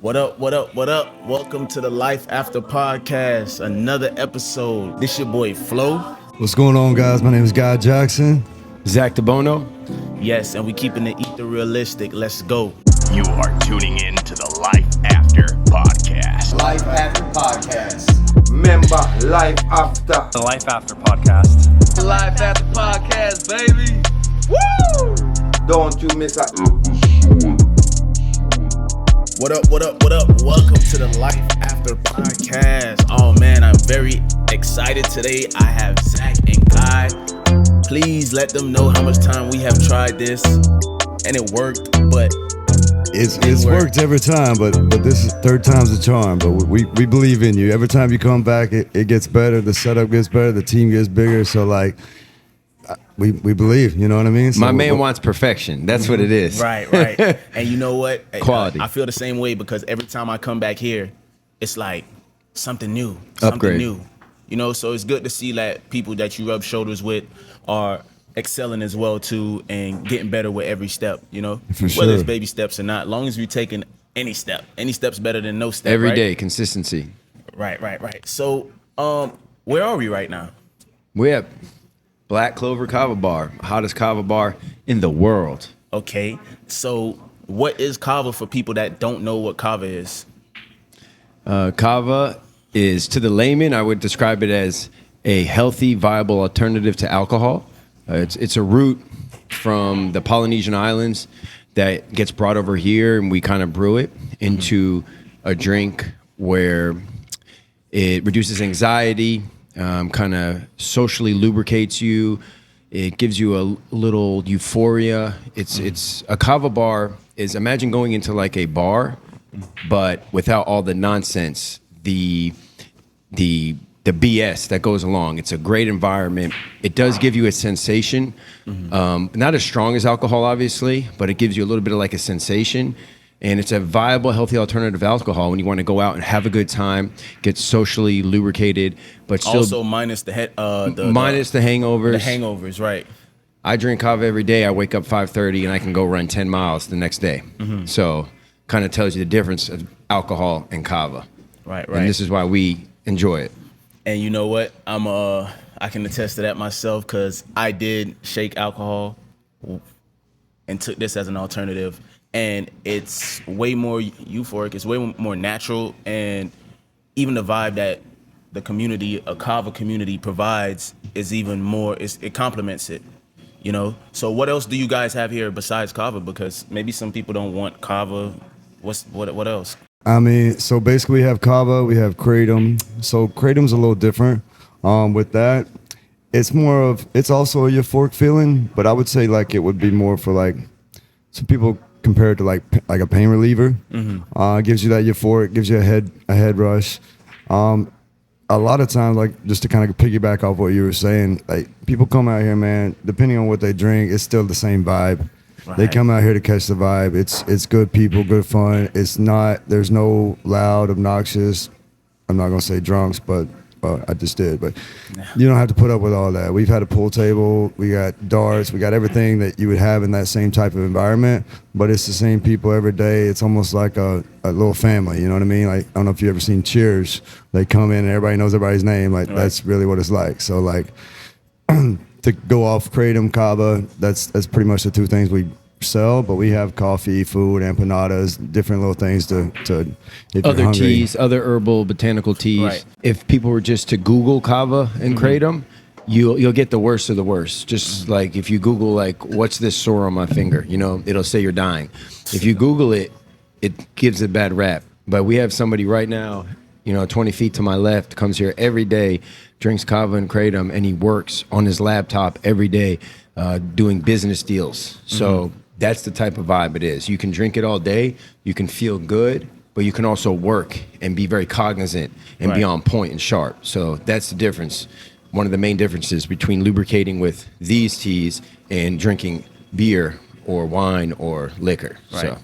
What up, what up, what up? Welcome to the Life After Podcast, another episode. This your boy, Flo. What's going on, guys? My name is Guy Jackson. Zach DeBono. Yes, and we keeping the ether realistic. Let's go. You are tuning in to the Life After Podcast. Life After Podcast. Remember, Life After. The Life After Podcast. The Life After Podcast, baby. Woo! Don't you miss a What up, what up, what up? Welcome to the Life After Podcast. Oh man, I'm very excited today. I have Zack and Guy. Please let them know how much time we have tried this, and it worked, but It's worked every time, but this is third time's a charm. But we believe in you. Every time you come back, it gets better. The setup gets better. The team gets bigger. So like, we believe. You know what I mean? So My man wants perfection. That's what it is. Right. And you know what? Quality. I feel the same way because every time I come back here, it's like something new, Upgrade. new. You know, so it's good to see that people that you rub shoulders with are excelling as well too and getting better with every step, you know? For Whether it's sure. baby steps or not, as long as you're taking any step's better than no step. Every right? day, consistency. Right. So, where are we right now? We have Black Klover Kava Bar, hottest kava bar in the world. Okay, so what is kava for people that don't know what kava is? Kava is, to the layman, I would describe it as a healthy, viable alternative to alcohol. It's a root from the Polynesian islands that gets brought over here, and we kind of brew it into a drink where it reduces anxiety, kind of socially lubricates you. It gives you a little euphoria. It's a kava bar is, imagine going into like a bar, but without all the nonsense, the BS that goes along. It's a great environment. It does give you a sensation, not as strong as alcohol, obviously, but it gives you a little bit of like a sensation. And it's a viable, healthy alternative to alcohol when you want to go out and have a good time, get socially lubricated, but still Also minus the minus the hangovers. The hangovers, right? I drink kava every day. I wake up 5:30 and I can go run 10 miles the next day. So kind of tells you the difference of alcohol and kava. Right. And this is why we enjoy it. And you know what? I can attest to that myself because I did shake alcohol and took this as an alternative. And it's way more euphoric. It's way more natural. And even the vibe that the community, a kava community provides is even more, it complements it, you know? So what else do you guys have here besides kava? Because maybe some people don't want kava. What else? I mean, so basically we have kava, we have kratom. So kratom's a little different. With that, it's also a euphoric feeling, but I would say like it would be more for like some people compare it to like a pain reliever. Gives you that euphoric, gives you a head rush. A lot of times, like just to kind of piggyback off what you were saying, like people come out here, man, depending on what they drink, it's still the same vibe. Right. They come out here to catch the vibe. It's good people, good fun. There's no loud, obnoxious, I'm not gonna say drunks, but I just did. But you don't have to put up with all that. We've had a pool table, we got darts, we got everything that you would have in that same type of environment, but it's the same people every day. It's almost like a little family, you know what I mean? Like, I don't know if you've ever seen Cheers. They come in and everybody knows everybody's name. Like, That's really what it's like. So like, to go off kratom, kava, that's pretty much the two things we sell, but we have coffee, food, empanadas, different little things to if Other you're hungry. teas, other herbal botanical teas. Right. If people were just to Google kava and kratom, you'll get the worst of the worst. Just like if you Google like what's this sore on my finger, you know, it'll say you're dying. If you Google it, it gives it a bad rap. But we have somebody right now, you know, 20 feet to my left, comes here every day, drinks kava and kratom, and he works on his laptop every day doing business deals. So that's the type of vibe it is. You can drink it all day, you can feel good, but you can also work and be very cognizant and be on point and sharp. So that's the difference. One of the main differences between lubricating with these teas and drinking beer or wine or liquor. Right. So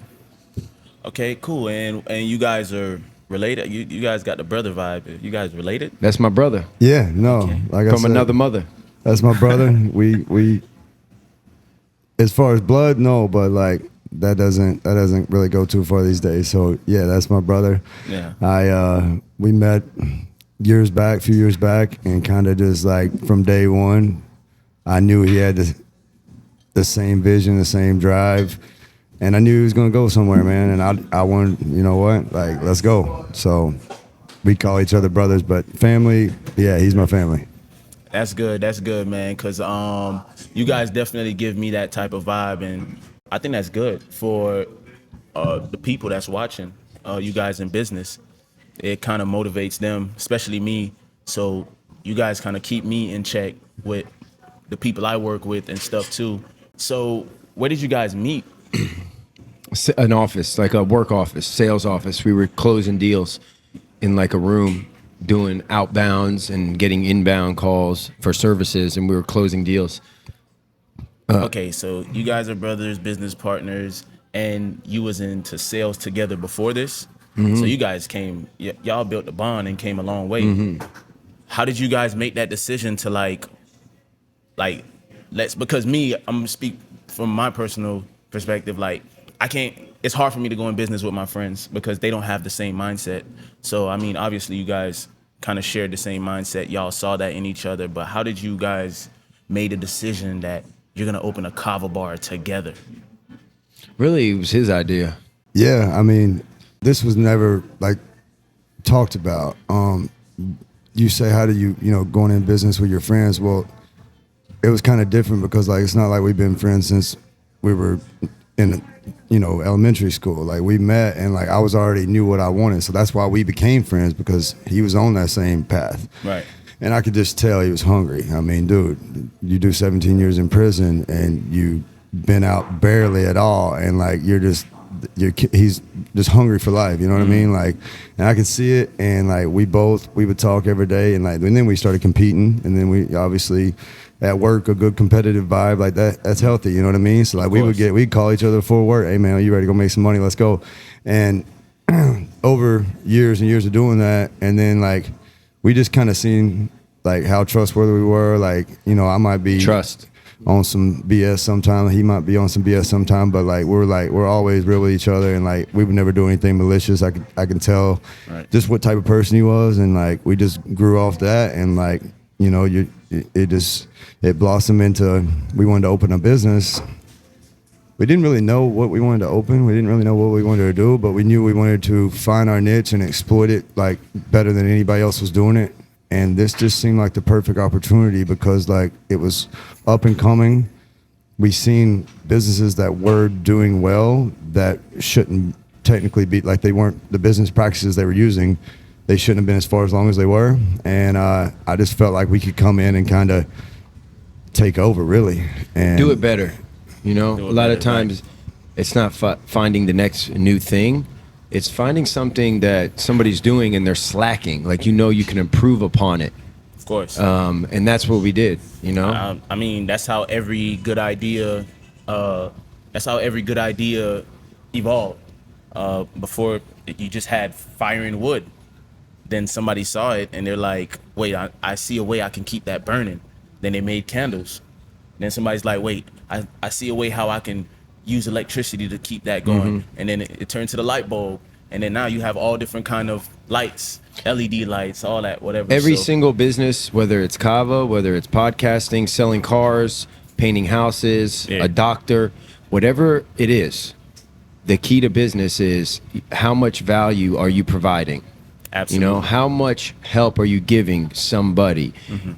Okay, cool. And you guys are related. You guys got the brother vibe. You guys related? that's my brother Yeah, no, like I from said, another mother. That's my brother. We as far as blood, no, but like that doesn't really go too far these days. So yeah, that's my brother. Yeah. We met few years back, and kind of just like from day one, I knew he had the same vision, the same drive, and I knew he was gonna go somewhere, man. And I wanted, you know what, like, let's go. So we call each other brothers, but family, yeah, he's my family. That's good. That's good, man. Cause you guys definitely give me that type of vibe, and I think that's good for the people that's watching you guys in business. It kind of motivates them, especially me. So you guys kind of keep me in check with the people I work with and stuff too. So where did you guys meet? An office, like a work office, sales office. We were closing deals in like a room, doing outbounds and getting inbound calls for services, and we were closing deals. Okay, so you guys are brothers, business partners, and you was into sales together before this. Mm-hmm. So you guys came, y'all built a bond and came a long way. Mm-hmm. How did you guys make that decision to like because me, I'm gonna speak from my personal perspective, like it's hard for me to go in business with my friends because they don't have the same mindset. So, I mean, obviously you guys kind of shared the same mindset. Y'all saw that in each other, but how did you guys made a decision that you're gonna open a kava bar together? Really, it was his idea. Yeah, I mean, this was never like talked about. You say, how do you going in business with your friends? Well, it was kind of different because like it's not like we've been friends since we were in elementary school. Like we met and like I was already knew what I wanted, so that's why we became friends, because he was on that same path. Right. And I could just tell he was hungry. I mean, dude, you do 17 years in prison and you've been out barely at all, and like he's just hungry for life, you know what I mean? Like, and I could see it, and like we would talk every day, and then we started competing, and then we obviously at work, a good competitive vibe like that's healthy, you know what I mean? So like we'd call each other before work, hey man, are you ready to go make some money? Let's go. And over years and years of doing that, and then like we just kind of seen like how trustworthy we were. Like, I might be Trust on some BS sometime, he might be on some BS sometime, but like we're always real with each other, and like we would never do anything malicious. I can tell just what type of person he was, and like we just grew off that, and like it blossomed into, we wanted to open a business. We didn't really know what we wanted to open. We didn't really know what we wanted to do, but we knew we wanted to find our niche and exploit it like better than anybody else was doing it. And this just seemed like the perfect opportunity because like it was up and coming. We seen businesses that were doing well that shouldn't technically be, like they weren't, the business practices they were using, they shouldn't have been as far as long as they were. And I just felt like we could come in and kind of take over really. And do it better. A lot of times it's not finding the next new thing. It's finding something that somebody's doing and they're slacking. Like, you can improve upon it. Of course. And that's what we did, I mean, that's how every good idea evolved. Before you just had fire and wood. Then somebody saw it and they're like, wait, I see a way I can keep that burning. Then they made candles. Then somebody's like, wait, I see a way how I can use electricity to keep that going. Mm-hmm. And then it turned to the light bulb. And then now you have all different kind of lights, LED lights, all that, whatever. Every single business, whether it's kava, whether it's podcasting, selling cars, painting houses, a doctor, whatever it is, the key to business is how much value are you providing? Absolutely. How much help are you giving somebody? Mm-hmm.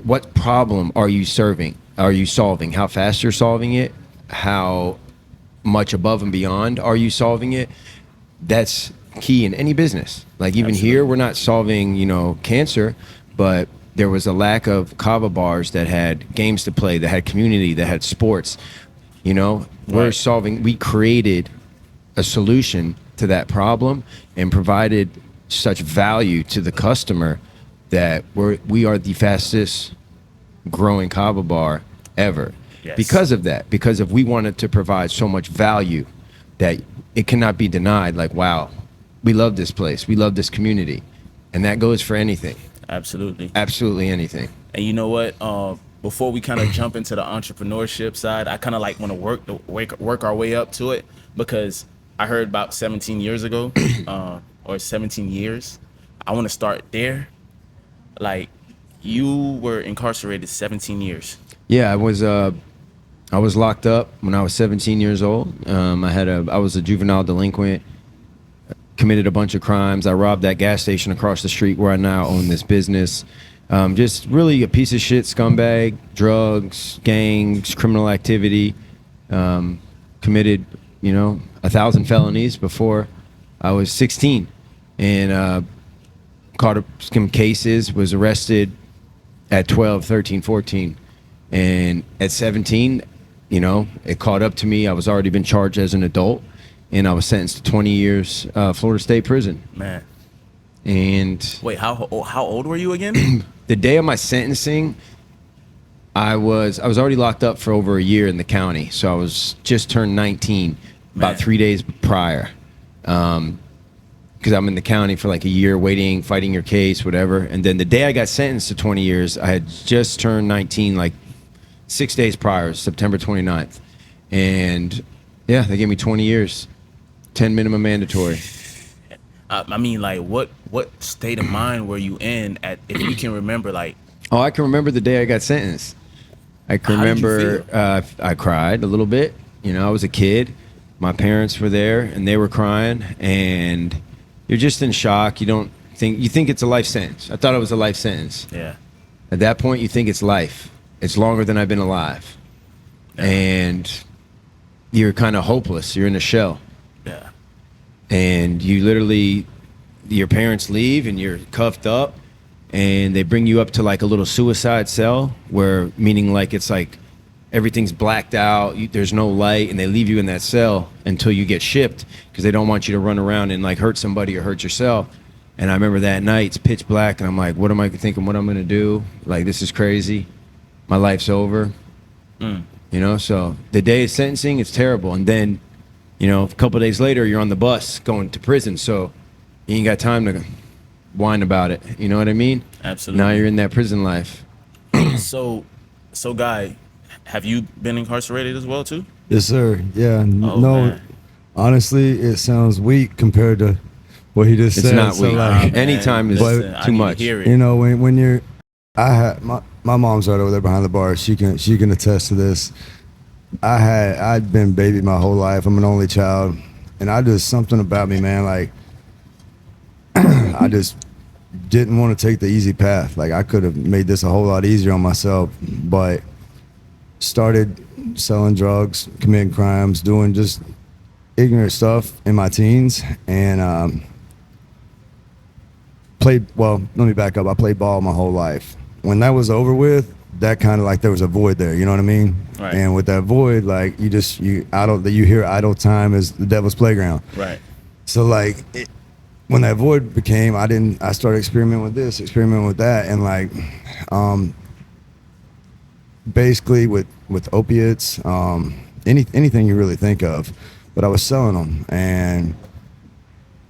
What problem are you solving? How fast you're solving it? How much above and beyond are you solving it? That's key in any business. Like even here, we're not solving, cancer, but there was a lack of kava bars that had games to play, that had community, that had sports. We created a solution to that problem and provided such value to the customer that we are the fastest growing kava bar ever. Yes. Because of that, we wanted to provide so much value that it cannot be denied. Like, wow, we love this place, we love this community, and that goes for anything. Absolutely anything. And you know what? before we kind of jump into the entrepreneurship side, I kind of like want to work our way up to it, because I heard about 17 years ago, or 17 years. I want to start there. Like, you were incarcerated 17 years. Yeah, I was locked up when I was 17 years old. I was a juvenile delinquent, committed a bunch of crimes. I robbed that gas station across the street where I now own this business. Just really a piece of shit scumbag, drugs, gangs, criminal activity. Committed, 1,000 felonies before I was 16, and caught up some cases, was arrested at 12, 13, 14. And at 17, it caught up to me. I was already been charged as an adult, and I was sentenced to 20 years Florida State prison. Man. And Wait, how old were you again? the day of my sentencing, I was already locked up for over a year in the county. So I was just turned 19 about Man. 3 days prior. Because I'm in the county for like a year waiting, fighting your case, whatever. And then the day I got sentenced to 20 years, I had just turned 19 like 6 days prior, September 29th. And yeah, they gave me 20 years, 10 minimum mandatory. I mean, like, what state of mind were you in if you can remember, like? Oh, I can remember the day I got sentenced. I can How did you remember I cried a little bit. I was a kid. My parents were there and they were crying, and you're just in shock. You think it's a life sentence. I thought it was a life sentence. Yeah. At that point, you think it's life. It's longer than I've been alive. Yeah. And you're kind of hopeless. You're in a shell. Yeah. And your parents leave and you're cuffed up, and they bring you up to like a little suicide cell, meaning like it's like everything's blacked out, there's no light, and they leave you in that cell until you get shipped, because they don't want you to run around and like hurt somebody or hurt yourself. And I remember that night, it's pitch black, and I'm like, what am I thinking, what I'm gonna do? Like, this is crazy. My life's over. So the day of sentencing, it's terrible. And then, a couple of days later, you're on the bus going to prison, so you ain't got time to whine about it. You know what I mean? Absolutely. Now you're in that prison life. So, Guy, have you been incarcerated as well too? Yes, sir. Yeah. Oh, No, man. honestly, it sounds weak compared to what he just It's said. not So, weak. like, Anytime is Listen, I too need to much. hear it. when you're, I had my mom's right over there behind the bar. She can attest to this. I'd been babied my whole life. I'm an only child, and something about me, man. Like, I just didn't want to take the easy path. Like, I could have made this a whole lot easier on myself, but started selling drugs, committing crimes, doing just ignorant stuff in my teens, and let me back up. I played ball my whole life. When that was over with, that kind of like there was a void there, you know what I mean? Right. And with that void, like you hear idle time is the devil's playground. Right. So like when that void became, I started experimenting with this, experimenting with that, and like basically with opiates, anything you really think of, but I was selling them. And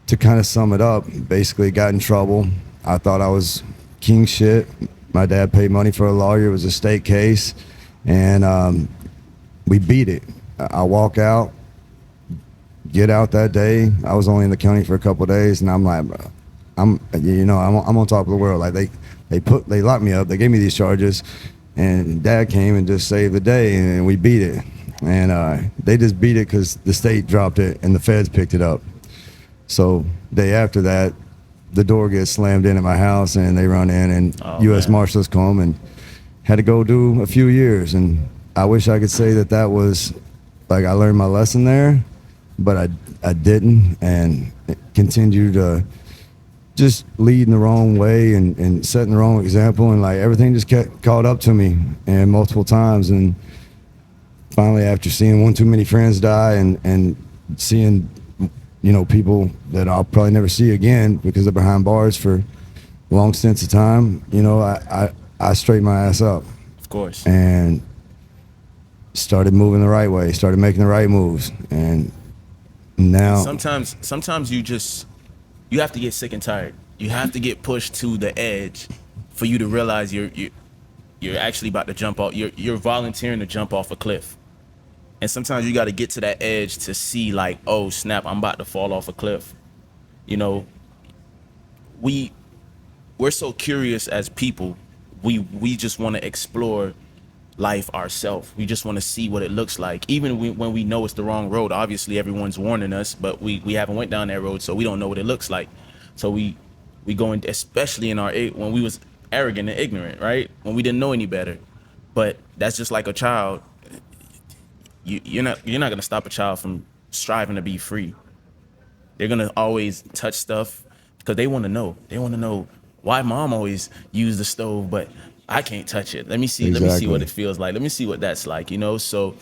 to kind of sum it up, basically got in trouble. I thought I was king shit. My dad paid money for a lawyer. It was a state case, and we beat it. I walk out, get out that day. I was only in the county for a couple of days, and I'm like, I'm on top of the world. Like they locked me up. They gave me these charges, and Dad came and just saved the day, and we beat it. And they just beat it because the state dropped it and the feds picked it up. So day after that, the door gets slammed in at my house, and they run in, and U.S. man. Marshals come, and had to go do a few years. And I wish I could say that was like I learned my lesson there, but I didn't, and continued to just lead in the wrong way and setting the wrong example, and like everything just kept caught up to me and multiple times. And finally, after seeing one too many friends die and seeing people that I'll probably never see again because they're behind bars for long stints of time, I straightened my ass up. Of course. And started moving the right way, started making the right moves. And now Sometimes you have to get sick and tired. You have to get pushed to the edge for you to realize you're you're actually about to jump off. You're volunteering to jump off a cliff. And sometimes you got to get to that edge to see like, oh snap, I'm about to fall off a cliff. You know, we're so curious as people. We just want to explore life ourselves. We just want to see what it looks like. Even when we know it's the wrong road, obviously everyone's warning us, but we haven't went down that road, so we don't know what it looks like. So we go in, especially in when we was arrogant and ignorant, right? When we didn't know any better. But that's just like a child. You're not gonna stop a child from striving to be free. They're gonna always touch stuff because they want to know. They want to know why mom always used the stove, but I can't touch it. Let me see. Exactly. Let me see what it feels like. Let me see what that's like. You know. So,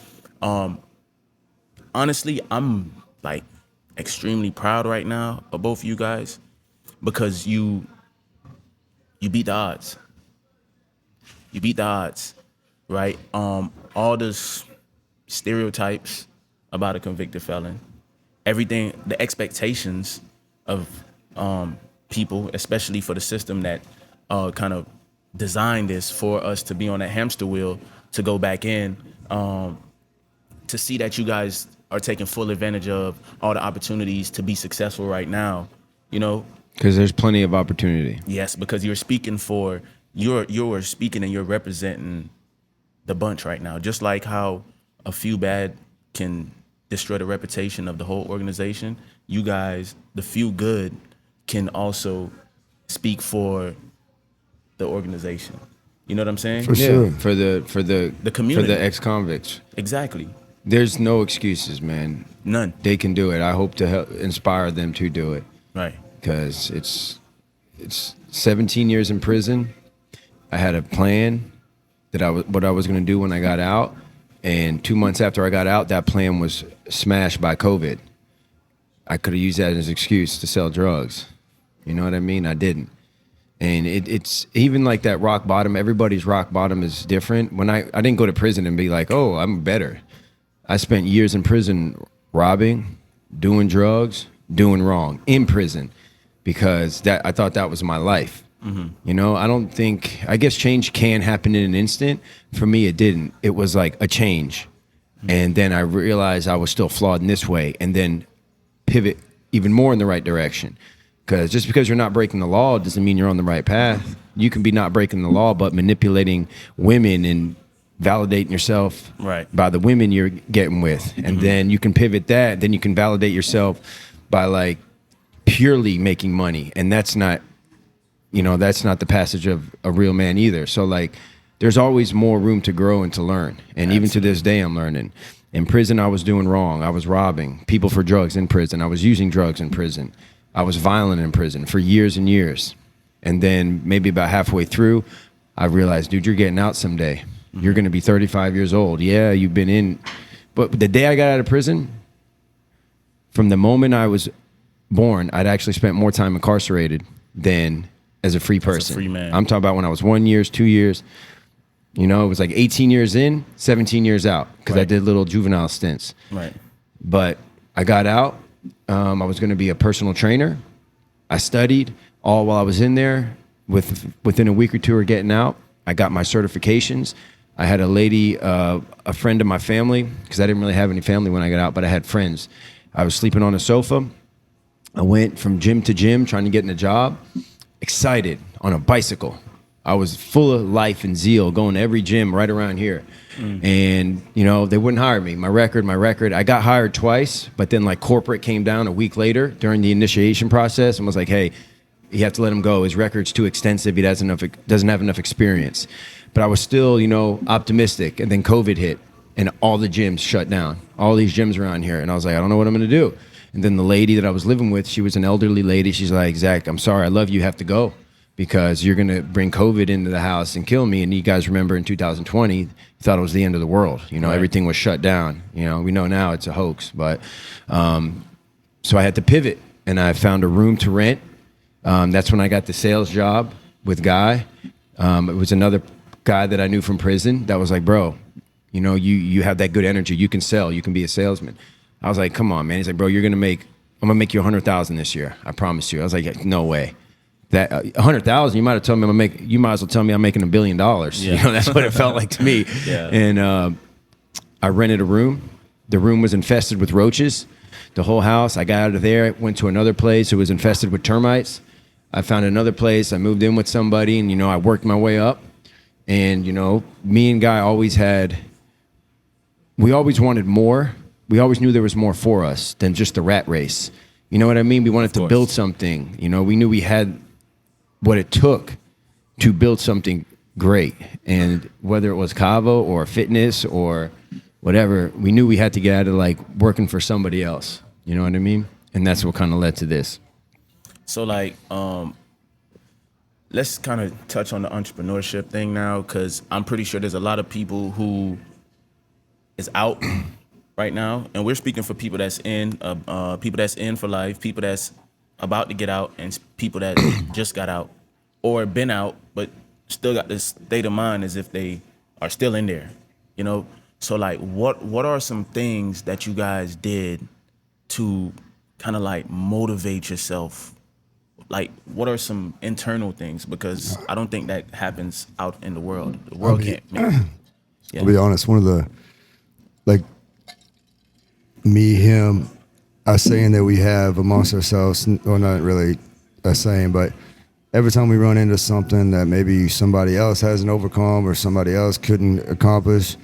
honestly, I'm like extremely proud right now of both of you guys because you beat the odds. You beat the odds, right? All this stereotypes about a convicted felon, everything, the expectations of people, especially for the system that kind of designed this for us to be on that hamster wheel to go back in, to see that you guys are taking full advantage of all the opportunities to be successful right now, you know? Because there's plenty of opportunity. Yes, because you're speaking you're speaking and you're representing the bunch right now. Just like how a few bad can destroy the reputation of the whole organization, you guys, the few good, can also speak for the organization. You know what I'm saying? For sure. For the community. for the ex-convicts. Exactly. There's no excuses, man. None. They can do it. I hope to help inspire them to do it. Right. Because it's 17 years in prison. I had a plan that what I was going to do when I got out, and 2 months after I got out, that plan was smashed by COVID. I could have used that as an excuse to sell drugs. You know what I mean? I didn't. And it's even like that rock bottom. Everybody's rock bottom is different. When I didn't go to prison and be like, oh, I'm better. I spent years in prison robbing, doing drugs, doing wrong in prison because I thought that was my life. Mm-hmm. You know, I guess change can happen in an instant. For me, it didn't. It was like a change. Mm-hmm. And then I realized I was still flawed in this way and then pivot even more in the right direction. Because just because you're not breaking the law doesn't mean you're on the right path. You can be not breaking the law, but manipulating women and validating yourself by the women you're getting with. And then you can pivot that. Then you can validate yourself by like purely making money. And that's not the passage of a real man either. So like there's always more room to grow and to learn. And even to this day, I'm learning. In prison, I was doing wrong. I was robbing people for drugs in prison. I was using drugs in prison. I was violent in prison for years and years. And then maybe about halfway through, I realized, dude, you're getting out someday. You're going to be 35 years old. Yeah, you've been in. But the day I got out of prison, from the moment I was born, I'd actually spent more time incarcerated than as a free person. As a free man. I'm talking about when I was 1 year, 2 years. You know, it was like 18 years in, 17 years out because I did little juvenile stints. Right. But I got out. I was going to be a personal trainer. I studied all while I was in there. Within a week or two of getting out, I got my certifications. I had a lady, a friend of my family, because I didn't really have any family when I got out, but I had friends. I was sleeping on a sofa. I went from gym to gym trying to get in a job, excited, on a bicycle. I was full of life and zeal, going to every gym right around here. And, you know, they wouldn't hire me. My record. I got hired twice, but then like corporate came down a week later during the initiation process and was like, hey, you have to let him go. His record's too extensive. He doesn't have enough experience. But I was still, you know, optimistic. And then COVID hit and all the gyms shut down, all these gyms around here. And I was like, I don't know what I'm going to do. And then the lady that I was living with, she was an elderly lady. She's like, Zach, I'm sorry. I love you. You have to go because you're going to bring COVID into the house and kill me. And you guys remember in 2020, you thought it was the end of the world. You know, everything was shut down. You know, we know now it's a hoax. But so I had to pivot and I found a room to rent. That's when I got the sales job with Guy. It was another guy that I knew from prison that was like, bro, you know, you have that good energy. You can sell. You can be a salesman. I was like, come on, man. He's like, bro, I'm going to make you $100,000 this year. I promise you. I was like, no way. that 100,000, you might have told me you might as well tell me I'm making $1 billion. Yeah. You know, that's what it felt like to me. Yeah. And I rented a room. The room was infested with roaches. The whole house. I got out of there, went to another place. It was infested with termites. I found another place. I moved in with somebody, and I worked my way up. And me and Guy we always wanted more. We always knew there was more for us than just the rat race. You know what I mean? We wanted to build something. We knew we had what it took to build something great. And whether it was Kava or fitness or whatever, we knew we had to get out of like working for somebody else. You know what I mean? And that's what kind of led to this. So like, let's kind of touch on the entrepreneurship thing now, because I'm pretty sure there's a lot of people who is out right now, and we're speaking for people that's in for life, people that's about to get out, and people that just got out or been out but still got this state of mind as if they are still in there. So like, what are some things that you guys did to kind of like motivate yourself? Like, what are some internal things? Because I don't think that happens out in the world. The world can't. I'll be honest. One of the, like, me, him, a saying that we have amongst ourselves, or not really a saying, but every time we run into something that maybe somebody else hasn't overcome or somebody else couldn't accomplish,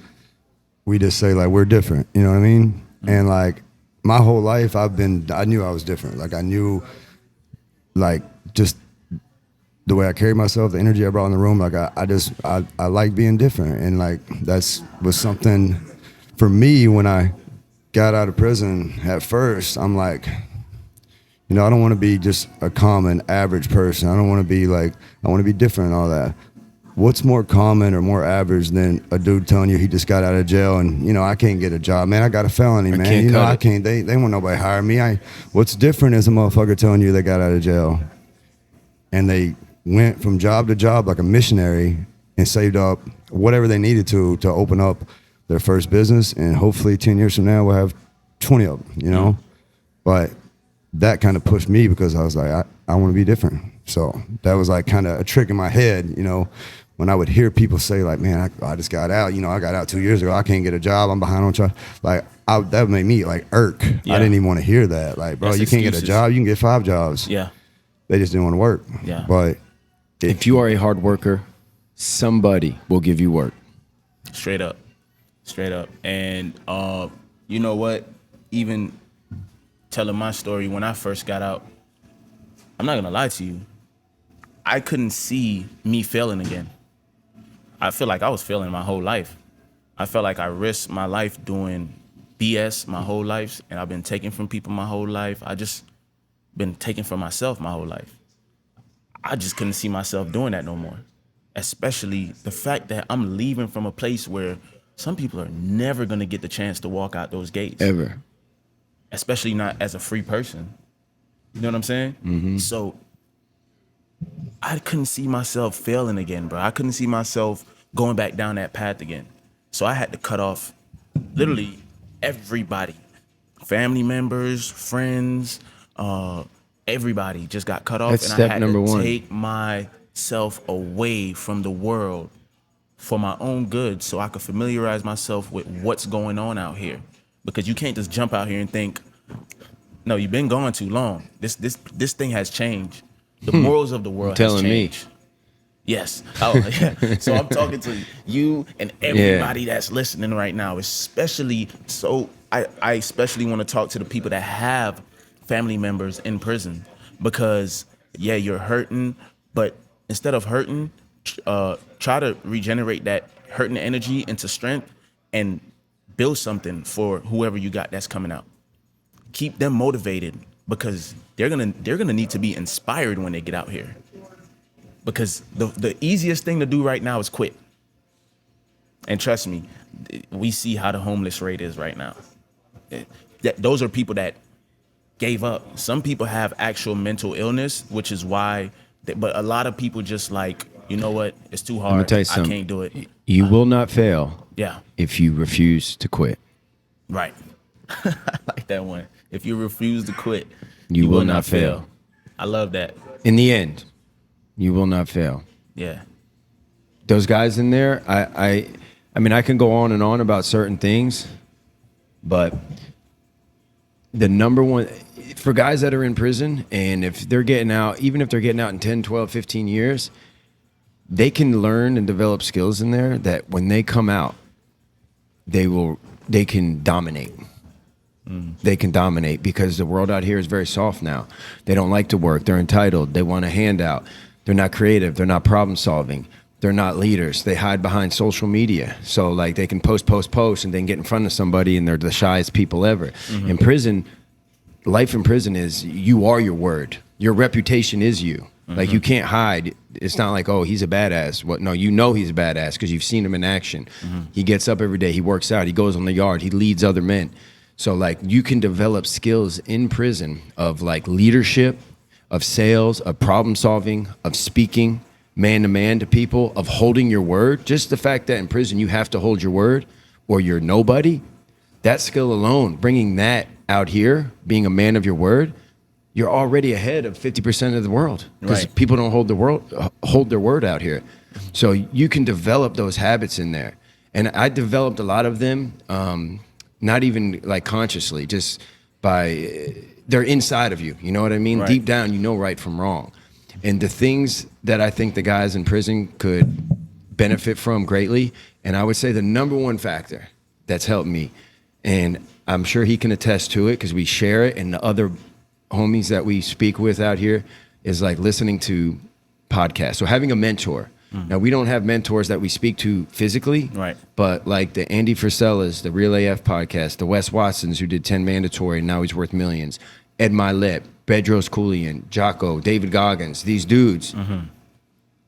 we just say, like, we're different. You know what I mean? Mm-hmm. And, like, my whole life, I knew I was different. Like, I knew, like, just the way I carried myself, the energy I brought in the room, like, I like being different. And, like, was something for me when I got out of prison at first. I'm like, I don't want to be just a common average person. I don't want to be like, I want to be different and all that. What's more common or more average than a dude telling you he just got out of jail and, I can't get a job, man. I got a felony, man. I can't, they won't nobody hire me. What's different is a motherfucker telling you they got out of jail and they went from job to job like a missionary and saved up whatever they needed to open up their first business, and hopefully 10 years from now we'll have 20 of them, But that kind of pushed me because I was like, I want to be different. So that was like kind of a trick in my head, when I would hear people say like, man, I just got out, I got out 2 years ago, I can't get a job, I'm behind on charge. Like, that would make me like irk. Yeah. I didn't even want to hear that. Like, bro, you can't get a job, you can get 5 jobs. Yeah. They just didn't want to work. Yeah. But if you are a hard worker, somebody will give you work. Straight up. And you know what? Even telling my story when I first got out, I'm not gonna lie to you, I couldn't see me failing again. I feel like I was failing my whole life. I felt like I risked my life doing BS my whole life, and I've been taking from people my whole life. I just been taking from myself my whole life. I just couldn't see myself doing that no more. Especially the fact that I'm leaving from a place where some people are never gonna get the chance to walk out those gates. Ever. Especially not as a free person. You know what I'm saying? Mm-hmm. So I couldn't see myself failing again, bro. I couldn't see myself going back down that path again. So I had to cut off literally everybody. Family members, friends, everybody just got cut off. That's and step I had number to one. take myself away from the world for my own good so I could familiarize myself with what's going on out here. Because you can't just jump out here and think, no, you've been gone too long. This thing has changed. The morals of the world has changed. Yes. Oh, yeah. So I'm talking to you and everybody that's listening right now, especially. So I especially want to talk to the people that have family members in prison, because you're hurting, but instead of hurting, try to regenerate that hurting energy into strength and build something for whoever you got that's coming out. Keep them motivated, because they're gonna need to be inspired when they get out here. Because the easiest thing to do right now is quit. And trust me, we see how the homeless rate is right now. Those are people that gave up. Some people have actual mental illness, which is why. But a lot of people just like, you know what? It's too hard. Let me tell you I something. can't do it. You will not fail. Yeah. If you refuse to quit. Right. I like that one. If you refuse to quit, you will not fail. I love that. In the end. You will not fail. Yeah. Those guys in there, I mean, I can go on and on about certain things, but the number one, for guys that are in prison, and if they're getting out, even if they're getting out in 10, 12, 15 years, they can learn and develop skills in there that when they come out, they can dominate. They can dominate because the world out here is very soft now. They don't like to work. They're entitled. They want a handout. They're not creative. They're not problem solving. They're not leaders. They hide behind social media. So like they can post, and then get in front of somebody and they're the shyest people ever. In prison, life in prison is you are your word. Your reputation is you. Like you can't hide. It's not like, oh, he's a badass. What? No, you know he's a badass because you've seen him in action. He gets up every day. He works out. He goes on the yard. He leads other men. So like you can develop skills in prison of like leadership, of sales, of problem solving, of speaking man to man to people, of holding your word. Just the fact that in prison you have to hold your word or you're nobody, that skill alone, bringing that out here, being a man of your word, you're already ahead of 50% of the world because people don't hold their word out here. So you can develop those habits in there. And I developed a lot of them, not even like consciously, just by, they're inside of you. You know what I mean? Deep down, you know right from wrong. And the things that I think the guys in prison could benefit from greatly, and I would say the number one factor that's helped me, and I'm sure he can attest to it because we share it, and the other homies that we speak with out here, is like listening to podcasts. So having a mentor. Now, we don't have mentors that we speak to physically, but like the Andy Frisellas, the Real AF podcast, the Wes Watsons who did 10 mandatory and now he's worth millions, Ed Milet, Bedros Koulian, Jocko, David Goggins, these dudes,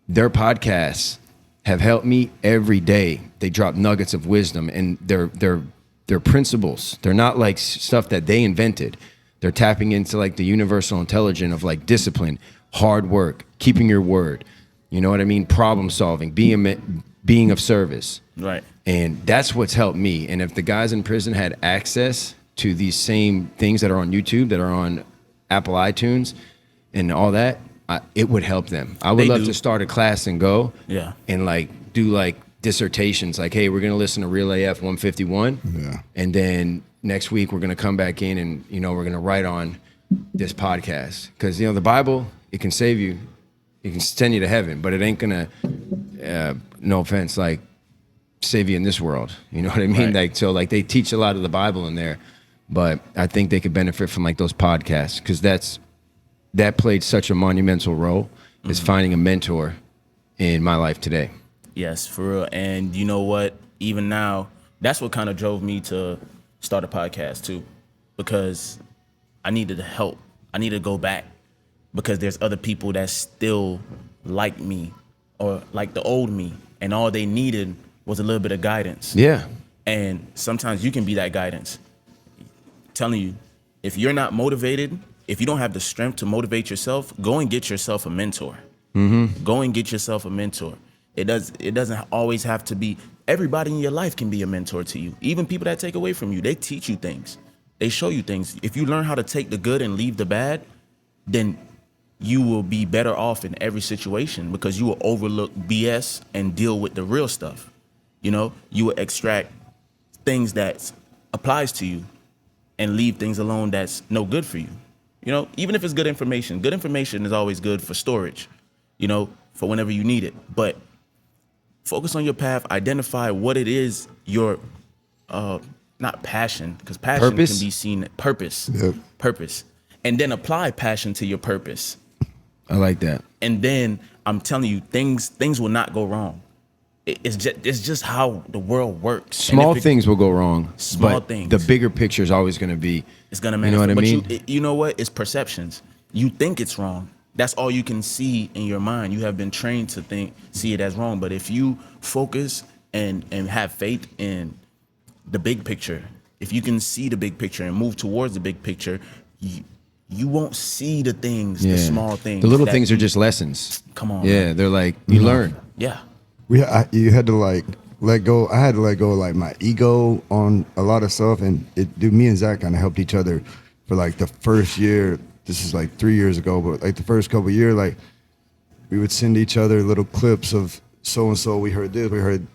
their podcasts have helped me every day. They drop nuggets of wisdom and they're principles. They're not like stuff that they invented. They're tapping into like the universal intelligence of like discipline, hard work, keeping your word. You know what I mean? Problem solving, being of service. Right. And that's what's helped me. And if the guys in prison had access to these same things that are on YouTube, that are on Apple iTunes and all that, it would help them. I would love to start a class and go and like do like dissertations. Like, hey, we're going to listen to Real AF 151. Yeah. And then next week we're going to come back in and, you know, we're going to write on this podcast. Because, you know, the Bible, it can save you. It can send you to heaven, but it ain't gonna, no offense, like save you in this world. You know what I mean? Like, so like they teach a lot of the Bible in there, but I think they could benefit from like those podcasts because that played such a monumental role is finding a mentor in my life today. Yes, for real. And you know what? Even now, that's what kind of drove me to start a podcast too, because I needed help. I needed to go back. Because there's other people that still like me or like the old me, and all they needed was a little bit of guidance. Yeah. And sometimes you can be that guidance. I'm telling you, if you're not motivated, if you don't have the strength to motivate yourself, go and get yourself a mentor. Go and get yourself a mentor. It doesn't always have to be, everybody in your life can be a mentor to you. Even people that take away from you, they teach you things. They show you things. If you learn how to take the good and leave the bad, then you will be better off in every situation because you will overlook BS and deal with the real stuff. You know, you will extract things that applies to you and leave things alone that's no good for you. You know, even if it's good information is always good for storage, you know, for whenever you need it. But focus on your path, identify what it is your, not passion, because passion can be seen, purpose, and then apply passion to your purpose. I like that. And then I'm telling you, things will not go wrong. It's just how the world works. Small things will go wrong. Small but things. The bigger picture is always going to be. It's going to manifest. You know what I mean? You know what? It's perceptions. You think it's wrong. That's all you can see in your mind. You have been trained to see it as wrong. But if you focus and have faith in the big picture, if you can see the big picture and move towards the big picture, you won't see the things, the small things. The little things are just lessons. Come on. Yeah, man. They're like, you learn. Yeah. You had to like let go. I had to let go of like my ego on a lot of stuff. And me and Zach kind of helped each other for like the first year. This is like 3 years ago, but like the first couple of years, like we would send each other little clips of so and so. We heard this. We heard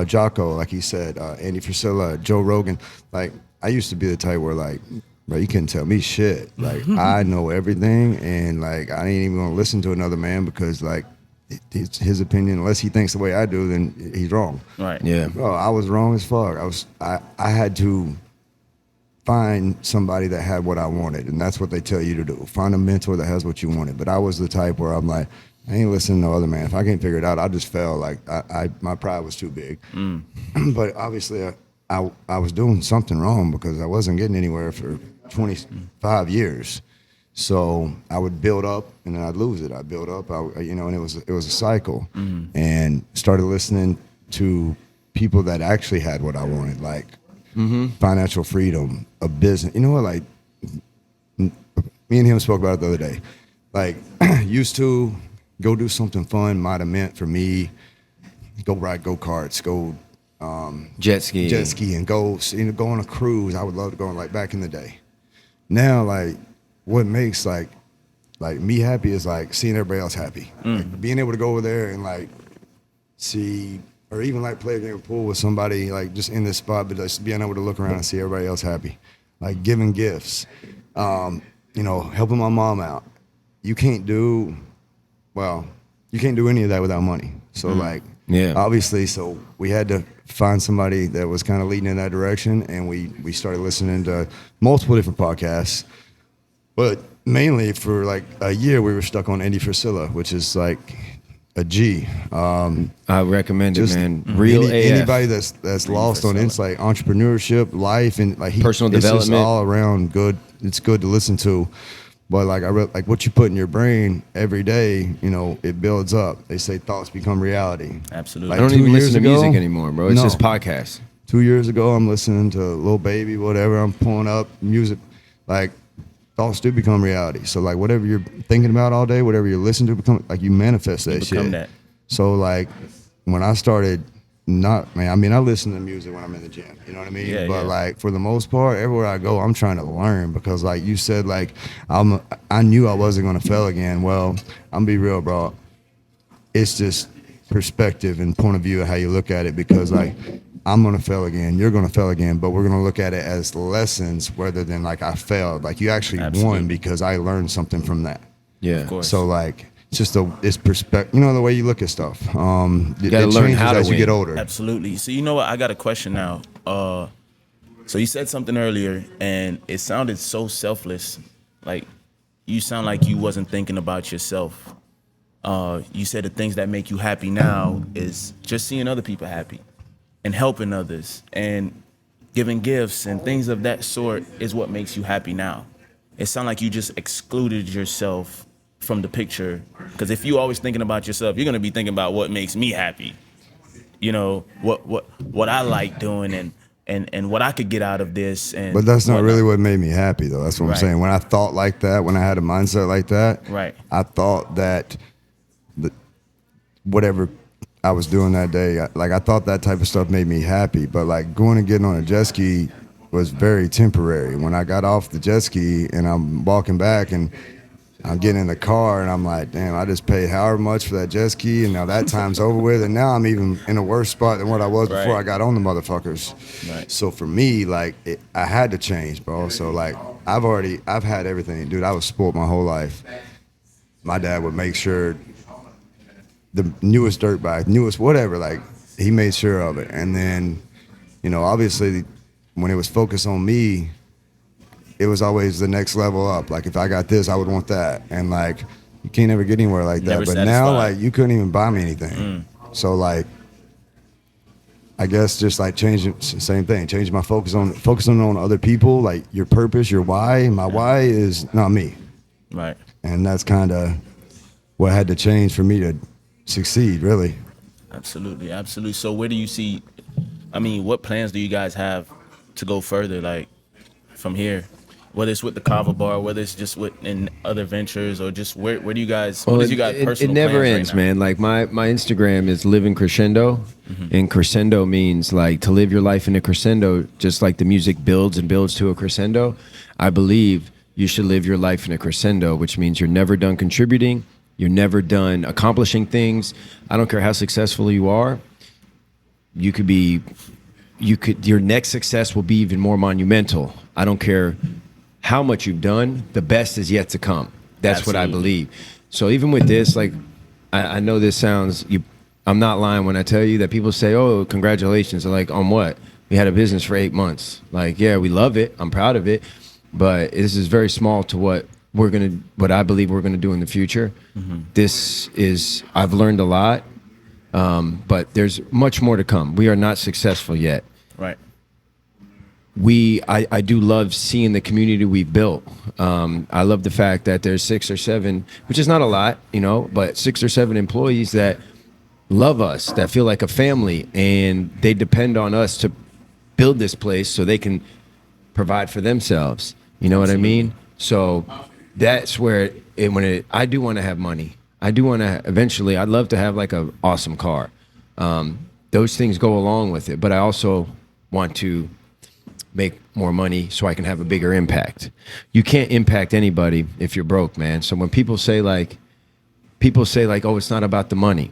Jocko, like he said, Andy Frisella, Joe Rogan. Like I used to be the type where like, bro, you couldn't tell me shit. Like I know everything, and like I ain't even gonna listen to another man because like it's his opinion. Unless he thinks the way I do, then he's wrong. Right. Yeah. Bro, I was wrong as fuck. I had to find somebody that had what I wanted, and that's what they tell you to do. Find a mentor that has what you wanted. But I was the type where I'm like, I ain't listening to no other man. If I can't figure it out, I just fell. Like my pride was too big. But obviously, I was doing something wrong because I wasn't getting anywhere for 25 years. So I would build up and then I'd lose it. I'd build up, and it was a cycle. And started listening to people that actually had what I wanted, like financial freedom, a business. You know what? Like me and him spoke about it the other day. Like used to go do something fun might have meant for me, go ride go-karts, go jet ski and go go on a cruise. I would love to go on, like back in the day. Now, like what makes like me happy is like seeing everybody else happy. Like, being able to go over there and like see, or even like play a game of pool with somebody like just in this spot, but just being able to look around and see everybody else happy. Like giving gifts, helping my mom out. You can't do any of that without money. So like, obviously, so we had to find somebody that was kind of leading in that direction, and we started listening to multiple different podcasts. But mainly for like a year, we were stuck on Andy Frisella, which is like a G. I recommend it, man. Real AF. Anybody that's lost on insight, entrepreneurship, life, and like personal it's development, just all around good. It's good to listen to. But like like what you put in your brain every day, it builds up. They say thoughts become reality. Absolutely. Like I don't 2 even years listen to ago, music anymore, bro. It's just podcasts. 2 years ago, I'm listening to Lil Baby, whatever. I'm pulling up music. Like thoughts do become reality. So like whatever you're thinking about all day, whatever you're listening to, become like you manifest that shit. That. So like when I started. I listen to music when I'm in the gym, you know what I mean? Yeah, but like for the most part, everywhere I go, I'm trying to learn because like you said, like I knew I wasn't gonna fail again. Well, I'm be real, bro. It's just perspective and point of view of how you look at it because like I'm gonna fail again, you're gonna fail again, but we're gonna look at it as lessons rather than like I failed. Like you actually won because I learned something from that. Yeah. Of course. So like it's perspective, the way you look at stuff. You gotta learn changes how to as you win. get older. Absolutely. So you know what? I got a question now. So you said something earlier, and it sounded so selfless. Like you sound like you wasn't thinking about yourself. You said the things that make you happy now is just seeing other people happy, and helping others, and giving gifts and things of that sort is what makes you happy now. It sounds like you just excluded yourself from the picture, because if you always thinking about yourself, you're gonna be thinking about what makes me happy, what I like doing and what I could get out of this. And but that's not really what made me happy, though. That's what I'm saying. When I thought like that, when I had a mindset like that, right, I thought that whatever I was doing that day, I thought that type of stuff made me happy. But like going and getting on a jet ski was very temporary. When I got off the jet ski and I'm walking back and I'm getting in the car and I'm like, damn, I just paid however much for that jet ski and now that time's over with, and now I'm even in a worse spot than what I was before I got on the motherfuckers. Right. So for me, like I had to change, bro. So like I've had everything, dude. I was spoiled my whole life. My dad would make sure the newest dirt bike, newest whatever, like he made sure of it. And then, obviously when it was focused on me, it was always the next level up. Like if I got this, I would want that. And like you can't ever get anywhere like that. Never But satisfied. now like you couldn't even buy me anything. So like I guess just like changing, same thing, changing my focusing on other people, like your purpose, your why. My why is not me. Right. And that's kind of what had to change for me to succeed, really. Absolutely. So where do you see, what plans do you guys have to go further, like from here? Whether it's with the Kava Bar, whether it's just in other ventures, or just where do you guys? What is you guys personal? It never plans ends, right now? man. Like my Instagram is living crescendo, and crescendo means like to live your life in a crescendo. Just like the music builds and builds to a crescendo, I believe you should live your life in a crescendo, which means you're never done contributing, You're never done accomplishing things. I don't care how successful you are. Your next success will be even more monumental. I don't care how much you've done. The best is yet to come. That's what I believe. So even with this, like, I know this sounds, I'm not lying when I tell you that people say, oh, congratulations. They're like, on what? We had a business for 8 months. Like, yeah, we love it. I'm proud of it. But this is very small to what I believe we're gonna do in the future. Mm-hmm. I've learned a lot, but there's much more to come. We are not successful yet. Right. I do love seeing the community we've built. I love the fact that there's 6 or 7, which is not a lot, but 6 or 7 employees that love us, that feel like a family, and they depend on us to build this place so they can provide for themselves. You know what I mean? So that's where I do want to have money. I do want to eventually. I'd love to have like an awesome car. Those things go along with it, but I also want to make more money so I can have a bigger impact. You can't impact anybody if you're broke, man. So when people say like, oh, it's not about the money.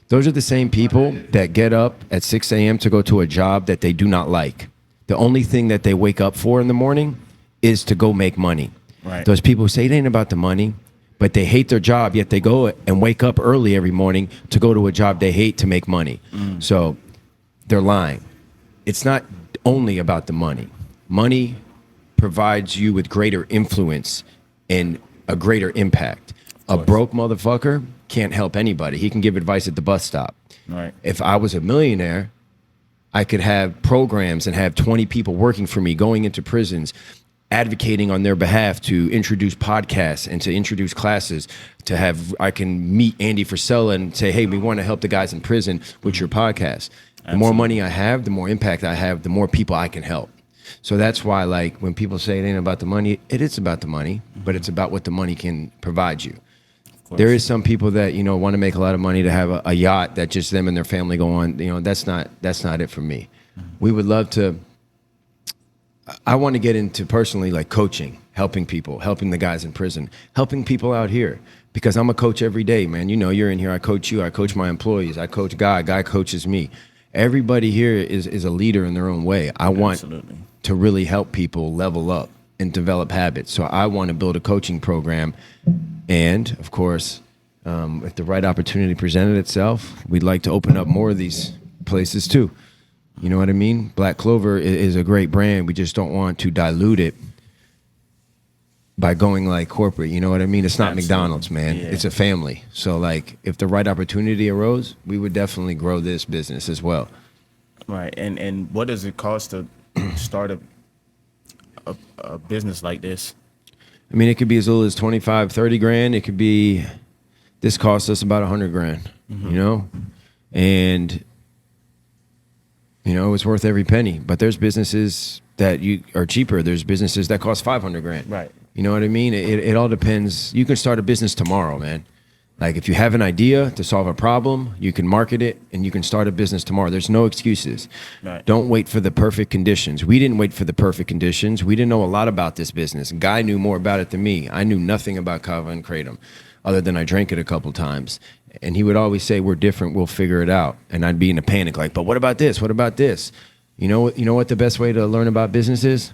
Those are the same people that get up at 6 a.m. to go to a job that they do not like. The only thing that they wake up for in the morning is to go make money. Right. Those people who say it ain't about the money, but they hate their job, yet they go and wake up early every morning to go to a job they hate to make money. So they're lying. It's not only about the money. Money provides you with greater influence and a greater impact. A broke motherfucker can't help anybody. He can give advice at the bus stop. Right. If I was a millionaire, I could have programs and have 20 people working for me, going into prisons, advocating on their behalf to introduce podcasts and to introduce classes, I can meet Andy Frisella and say, hey, we want to help the guys in prison with your podcast. The more money I have, the more impact I have, the more people I can help. So that's why, like, when people say it ain't about the money, it is about the money, but it's about what the money can provide you. There is some people that, want to make a lot of money to have a yacht that just them and their family go on. That's not it for me. We would love to. I want to get into personally like coaching, helping people, helping the guys in prison, helping people out here, because I'm a coach every day, man. You're in here. I coach you. I coach my employees. I coach Guy. Guy coaches me. Everybody here is a leader in their own way. I want to really help people level up and develop habits. So I want to build a coaching program. And of course, if the right opportunity presented itself, we'd like to open up more of these places too. You know what I mean? Black Klover is a great brand. We just don't want to dilute it by going like corporate. You know what I mean? It's not McDonald's, man. Yeah. It's a family. So like, if the right opportunity arose, we would definitely grow this business as well. Right. And what does it cost to start a business like this? I mean, it could be as little as 25, 30 grand. It could be, this costs us about 100 grand, and it's worth every penny. But there's businesses that are cheaper. There's businesses that cost 500 grand. Right. You know what I mean? It all depends. You can start a business tomorrow, man. Like, if you have an idea to solve a problem, you can market it and you can start a business tomorrow. There's no excuses. Right. Don't wait for the perfect conditions. We didn't wait for the perfect conditions. We didn't know a lot about this business. Guy knew more about it than me. I knew nothing about Kava and Kratom other than I drank it a couple times. And he would always say, we're different, we'll figure it out. And I'd be in a panic, like, but what about this? What about this? You know what the best way to learn about business is?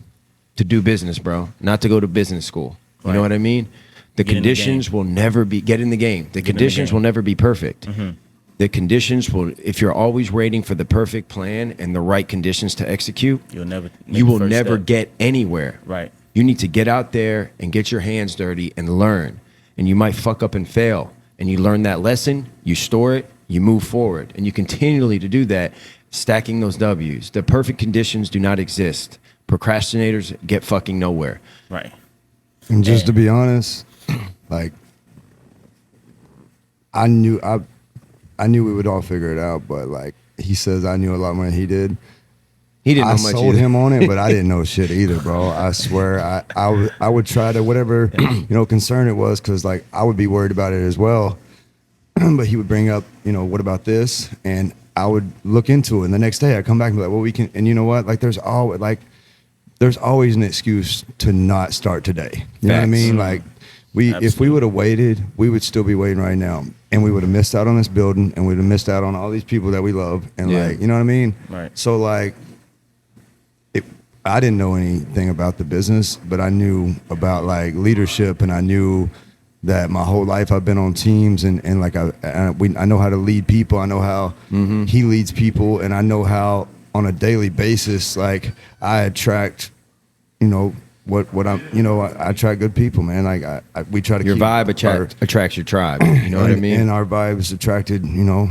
To do business, bro. Not to go to business school. You know what I mean? The conditions will never be, get in the game. The conditions will never be perfect. Mm-hmm. The conditions will, if you're always waiting for the perfect plan and the right conditions to execute, you will never get anywhere. Right. You need to get out there and get your hands dirty and learn. And you might fuck up and fail. And you learn that lesson, you store it, you move forward. And you continually to do that, stacking those W's. The perfect conditions do not exist. Procrastinators get fucking nowhere. Right. And just to be honest, like, I knew we would all figure it out, but like he says, I knew a lot more than he did. He didn't know much. I sold him on it, but I didn't know shit either, bro. I swear, I would try to whatever concern it was, because like I would be worried about it as well. But he would bring up, what about this? And I would look into it, and the next day I come back and be like, well, we can. And you know what? Like, there's always an excuse to not start today. You know what I mean? Like, If we would have waited, we would still be waiting right now, and we would have missed out on this building, and we'd have missed out on all these people that we love, and like, you know what I mean? Right. So like, I didn't know anything about the business, but I knew about like leadership, and I knew that my whole life I've been on teams, and like I know how to lead people. I know how he leads people, and I know how on a daily basis, like I attract, you know, what I'm, you know, I attract good people, man. Like we try to Your keep vibe attracts your tribe. You know what I mean? And our vibe has attracted, you know,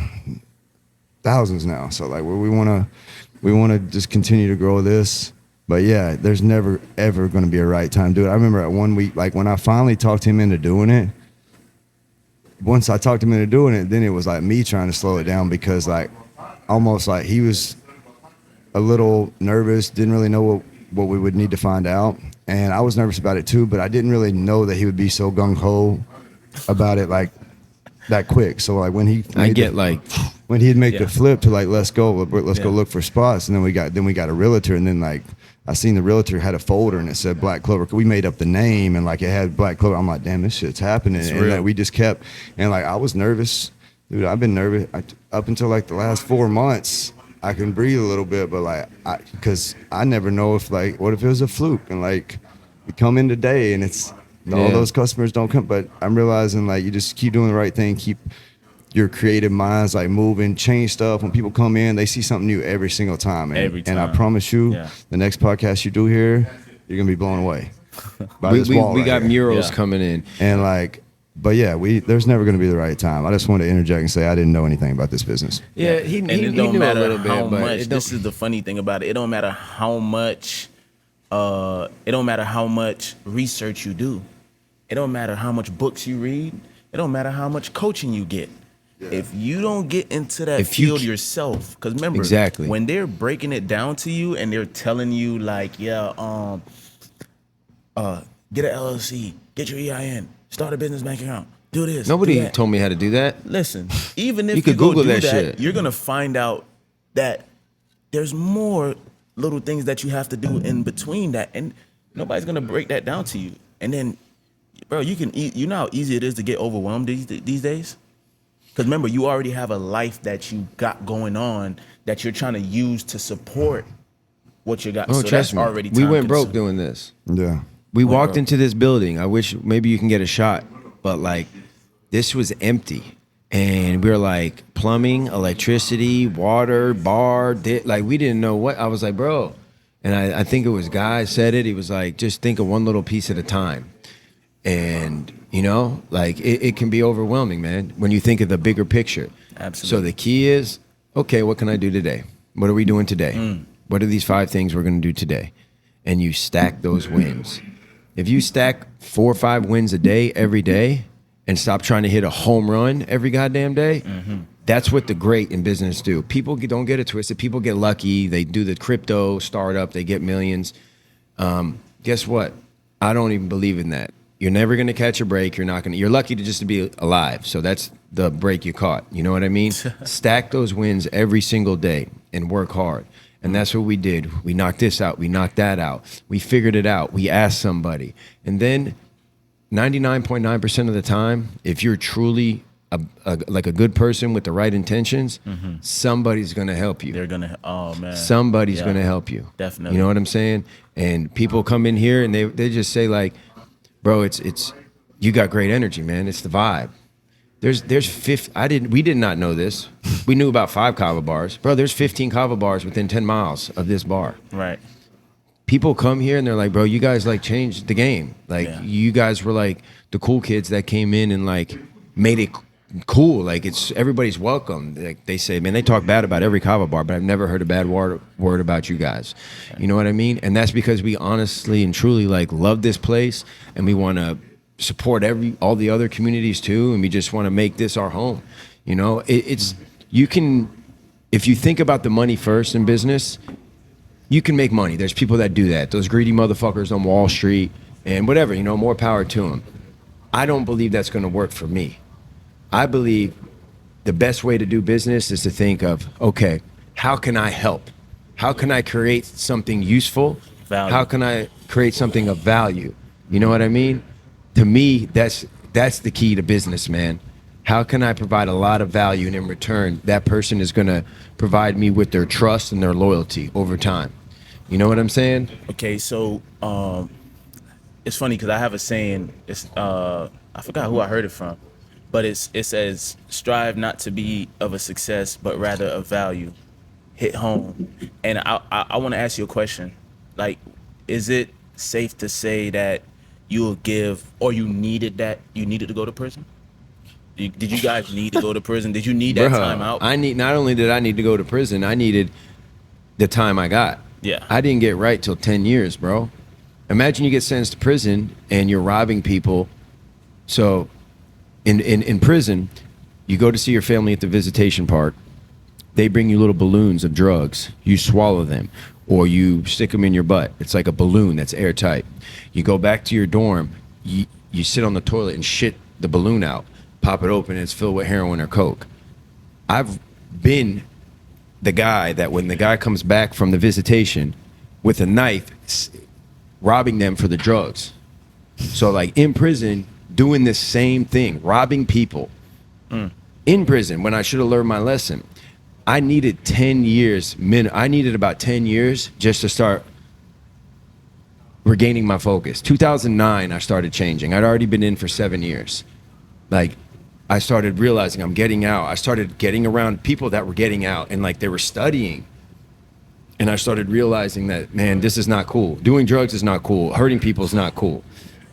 thousands now. So like we want to just continue to grow this. But yeah, there's never ever going to be a right time to do it. I remember at 1 week, like when I finally talked him into doing it. Once I talked him into doing it, then it was like me trying to slow it down, because like almost like he was a little nervous, didn't really know what we would need to find out. And I was nervous about it too, but I didn't really know that he would be so gung-ho about it like that quick. So like when he when he'd make the flip to like let's go look for spots, and then we got a realtor, and then like I seen the realtor had a folder and it said Black Klover. We made up the name and like it had Black Klover. I'm like, damn, this shit's happening. It's and real. like, we just kept, and like I was nervous, dude. I've been nervous up until like the last 4 months. I can breathe a little bit, but like, because I never know if like, what if it was a fluke, and like, we come in today and it's all those customers don't come. But I'm realizing like, you just keep doing the right thing, keep your creative minds like moving, change stuff. When people come in, they see something new every single time. And I promise you, the next podcast you do here, you're gonna be blown away. By this wall we right got here. murals coming in, and like. But yeah, there's never going to be the right time. I just wanted to interject and say I didn't know anything about this business. Yeah, it he don't knew matter a little bit, how but much. This is the funny thing about it. It don't matter how much. It don't matter how much research you do. It don't matter how much books you read. It don't matter how much coaching you get. Yeah. If you don't get into that field yourself, because remember, when they're breaking it down to you and they're telling you like, get an LLC, get your EIN. Start a business bank account. Do this. Nobody told me how to do that. Listen, even if you could Google that shit, you're gonna find out that there's more little things that you have to do in between that, and nobody's gonna break that down to you. And then, bro, you know how easy it is to get overwhelmed these days. Because remember, you already have a life that you got going on that you're trying to use to support what you got. Oh, so trust that's me. already We went broke time-consuming. doing this. Yeah. We walked into this building. I wish maybe you can get a shot, but like this was empty. And we were like plumbing, electricity, water, bar, like we didn't know what. I was like, bro. And I think it was Guy said it. He was like, just think of one little piece at a time. And, you know, like it can be overwhelming, man, when you think of the bigger picture. Absolutely. So the key is, okay, what can I do today? What are we doing today? What are these 5 things we're going to do today? And you stack those wins. If you stack 4 or 5 wins a day, every day, and stop trying to hit a home run every goddamn day, that's what the great in business do. People don't get it twisted. People get lucky. They do the crypto startup. They get millions. Guess what? I don't even believe in that. You're never going to catch a break. You're lucky to be alive. So that's the break you caught. You know what I mean? Stack those wins every single day and work hard. And that's what we did. We knocked this out. We knocked that out. We figured it out. We asked somebody. And then 99.9% of the time, if you're truly like a good person with the right intentions, somebody's going to help you. They're going to, oh man. Somebody's going to help you. Definitely. You know what I'm saying? And people come in here and they just say like, bro, it's you got great energy, man. It's the vibe. There's 50. We did not know this. We knew about 5 kava bars. Bro, there's 15 kava bars within 10 miles of this bar. Right. People come here and they're like, bro, you guys like changed the game. Like you guys were like the cool kids that came in and like made it cool. Like everybody's welcome. Like they say, man, they talk bad about every kava bar, but I've never heard a bad word about you guys. You know what I mean? And that's because we honestly and truly like love this place and we want to support all the other communities too, and we just want to make this our home. You know, you can, if you think about the money first in business, you can make money. There's people that do that. Those greedy motherfuckers on Wall Street and whatever, you know, more power to them. I don't believe that's going to work for me. I believe the best way to do business is to think of, okay, how can I help? How can I create something useful? Value. How can I create something of value? You know what I mean? to me, that's the key to business, man. How can I provide a lot of value, and in return, that person is going to provide me with their trust and their loyalty over time? You know what I'm saying? Okay, so it's funny because I have a saying. It's I forgot who I heard it from, but it says, "Strive not to be of a success, but rather of value." Hit home, and I want to ask you a question. Like, is it safe to say that you'll give, or you needed to go to prison? Did you guys need to go to prison? Did you need that time out? Not only did I need to go to prison, I needed the time I got. Yeah. I didn't get right till 10 years, bro. Imagine you get sentenced to prison and you're robbing people. So in prison, you go to see your family at the visitation park. They bring you little balloons of drugs. You swallow them, or you stick them in your butt. It's like a balloon that's airtight. You go back to your dorm. You sit on the toilet and shit the balloon out. Pop it open, and it's filled with heroin or coke. I've been the guy that when the guy comes back from the visitation with a knife, robbing them for the drugs. So like in prison, doing this same thing, robbing people. In prison, when I should have learned my lesson. I needed 10 years. I needed about 10 years just to start regaining my focus. 2009, I started changing. I'd already been in for 7 years. Like, I started realizing I'm getting out. I started getting around people that were getting out, and like they were studying. And I started realizing that, man, this is not cool. Doing drugs is not cool. Hurting people is not cool.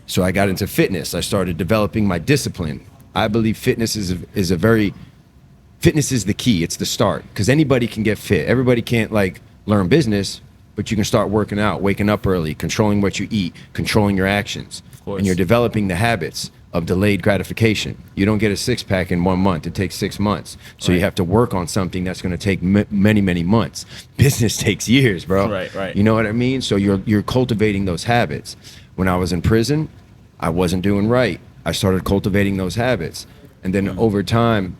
So I got into fitness. I started developing my discipline. I believe fitness is the key. It's the start, because anybody can get fit. Everybody can't like learn business, but you can start working out, waking up early, controlling what you eat, controlling your actions, and you're developing the habits of delayed gratification. You don't get a six-pack in 1 month. It takes 6 months. So you have to work on something that's going to take many, many months. Business takes years, bro. Right. You know what I mean? So you're cultivating those habits. When I was in prison, I wasn't doing right. I started cultivating those habits. And then over time,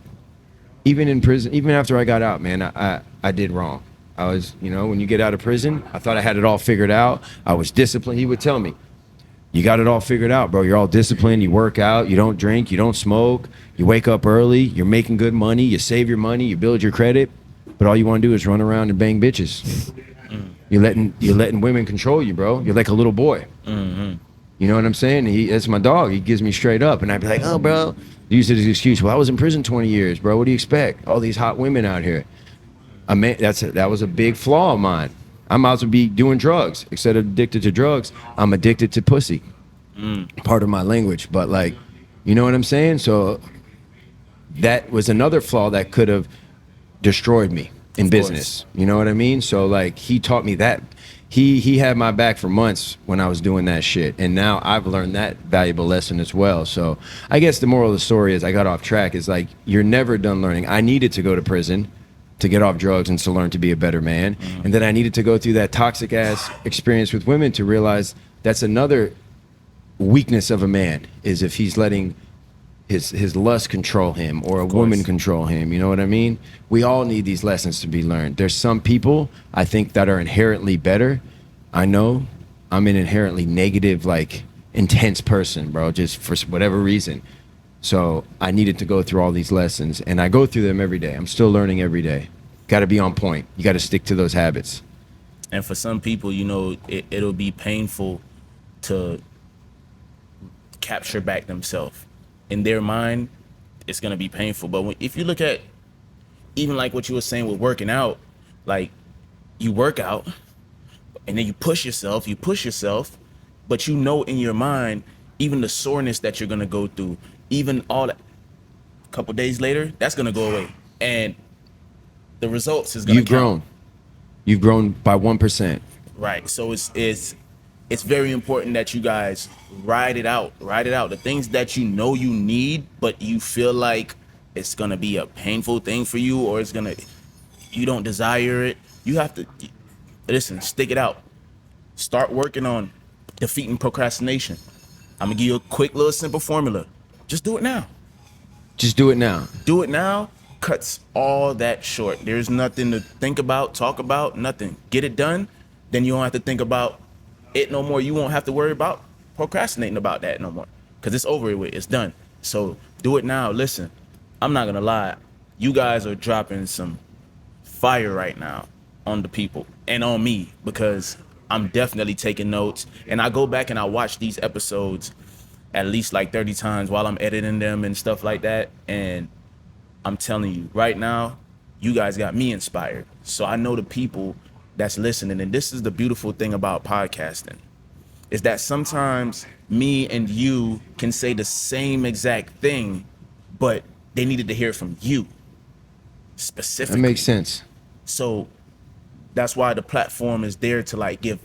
even in prison, even after I got out, man, I did wrong. I was, when you get out of prison, I thought I had it all figured out. I was disciplined. He would tell me, you got it all figured out, bro. You're all disciplined. You work out. You don't drink. You don't smoke. You wake up early. You're making good money. You save your money. You build your credit. But all you want to do is run around and bang bitches. You're letting women control you, bro. You're like a little boy. You know what I'm saying? That's my dog. He gives me straight up. And I'd be like, oh, bro. Use it as an excuse. Well, I was in prison 20 years, bro. What do you expect? All these hot women out here. That was a big flaw of mine. I'm about to be doing drugs. Instead of addicted to drugs, I'm addicted to pussy. Part of my language. But like, you know what I'm saying? So that was another flaw that could have destroyed me in business. You know what I mean? So like, he taught me that. He had my back for months when I was doing that shit. And now I've learned that valuable lesson as well. So I guess the moral of the story is I got off track is like, you're never done learning. I needed to go to prison to get off drugs and to learn to be a better man. And then I needed to go through that toxic ass experience with women to realize that's another weakness of a man, is if he's letting his lust control him or a woman control him. You know what I mean? We all need these lessons to be learned. There's some people I think that are inherently better. I know I'm an inherently negative, like intense person, bro, just for whatever reason. So I needed to go through all these lessons, and I go through them every day. I'm still learning every day. Got to be on point. You got to stick to those habits. And for some people, it'll be painful to capture back themselves. In their mind, it's going to be painful. But if you look at even like what you were saying with working out, like you work out and then you push yourself, but in your mind, even the soreness that you're going to go through, even all that, a couple days later, that's going to go away. And the results is going to count. You've grown by 1%. Right. So it's very important that you guys ride it out. The things that you need, but you feel like it's going to be a painful thing for you, or you don't desire it. You have to, listen, stick it out. Start working on defeating procrastination. I'm going to give you a quick little simple formula. Just do it now. Do it now cuts all that short. There's nothing to think about, talk about, nothing. Get it done, then you don't have to think about it no more. You won't have to worry about procrastinating about that no more. because it's over with. It's done. So do it now. Listen, I'm not gonna lie. You guys are dropping some fire right now on the people and on me, because I'm definitely taking notes. And I go back and I watch these episodes at least like 30 times while I'm editing them and stuff like that. And I'm telling you right now, you guys got me inspired. So I know the people that's listening. And this is the beautiful thing about podcasting, is that sometimes me and you can say the same exact thing, but they needed to hear from you specifically. That makes sense. So that's why the platform is there, to like give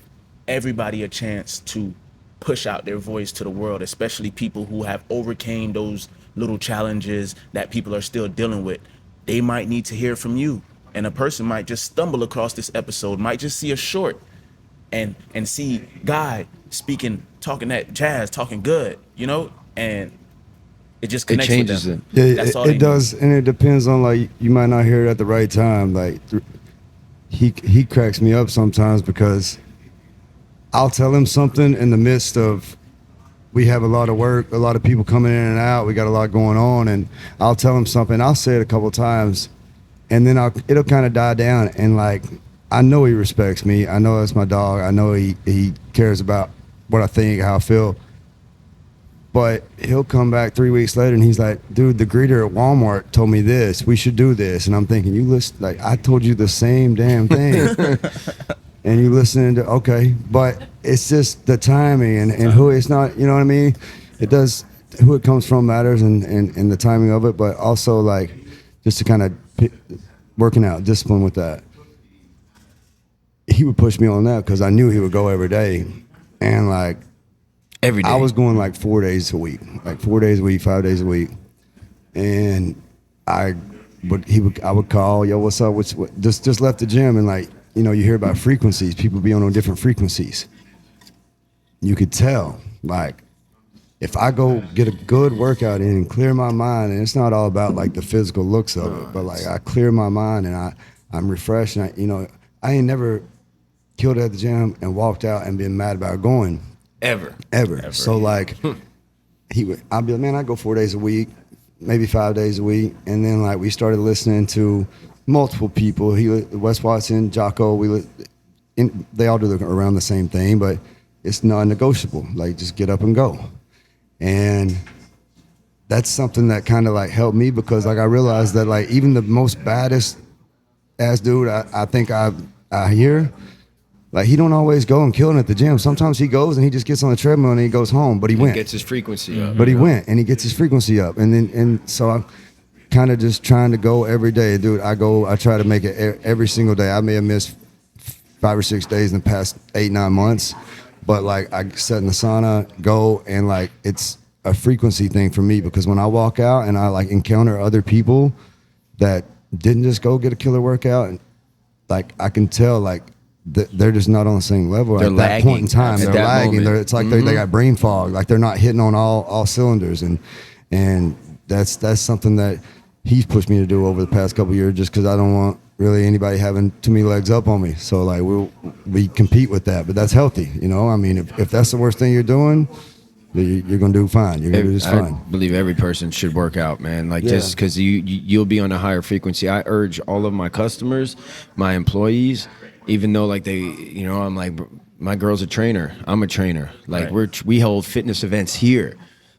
everybody a chance to push out their voice to the world, especially people who have overcame those little challenges that people are still dealing with. They might need to hear from you. And a person might just stumble across this episode, might just see a short and see Guy speaking, talking that jazz, talking good, you know, and it just connects changes with them. Yeah, That's all it they does, and it depends on, like, you might not hear it at the right time. Like, he cracks me up sometimes because I'll tell him something in the midst of, we have a lot of work, a lot of people coming in and out, we got a lot going on, and I'll tell him something, I'll say it a couple times, and then it'll kind of die down, and like, I know he respects me, I know that's my dog, I know he cares about what I think, how I feel. But he'll come back 3 weeks later and he's like, dude, the greeter at Walmart told me this. We should do this. And I'm thinking, you listen, like, I told you the same damn thing. And you listening to, okay. But it's just the timing and who it's not, you know what I mean? It does, who it comes from matters and the timing of it. But also, like, just to kind of working out discipline with that. He would push me on that because I knew he would go every day. And like, Every day. I was going like 4 days a week, like 4 days a week, 5 days a week, and I would call, yo, what's up? Just left the gym, and like, you know, you hear about frequencies, people be on different frequencies. You could tell, like, if I go get a good workout in and clear my mind, and it's not all about like the physical looks of it, but like I clear my mind and I'm refreshed, and I ain't never killed it at the gym and walked out and been mad about going. Ever. So like, I'd be like, man, I go 4 days a week, maybe 5 days a week, and then like we started listening to multiple people. Wes Watson, Jocko, they all do around the same thing, but it's non-negotiable. Like, just get up and go, and that's something that kind of like helped me, because like I realized that like even the most baddest ass dude I think I hear. Like, he don't always go and kill it at the gym. Sometimes he goes and he just gets on the treadmill and he goes home, but he went. Gets his frequency up. But he went and he gets his frequency up. And so I'm kind of just trying to go every day. Dude, I try to make it every single day. I may have missed 5 or 6 days in the past 8-9 months, but like I sit in the sauna, go, and like it's a frequency thing for me, because when I walk out and I like encounter other people that didn't just go get a killer workout, and like I can tell like, they're just not on the same level They're at that lagging. point in time. At They're that lagging. moment. It's like they got brain fog. Like they're not hitting on all cylinders, and that's something that he's pushed me to do over the past couple of years, just because I don't want really anybody having too many legs up on me. So like we compete with that, but that's healthy. You know, I mean, if that's the worst thing you're doing, you're gonna do fine. You're gonna do just fine. I believe every person should work out, man. Like, just because you'll be on a higher frequency. I urge all of my customers, my employees, even though like I'm like, my girl's a trainer, I'm a trainer. Like, we hold fitness events here.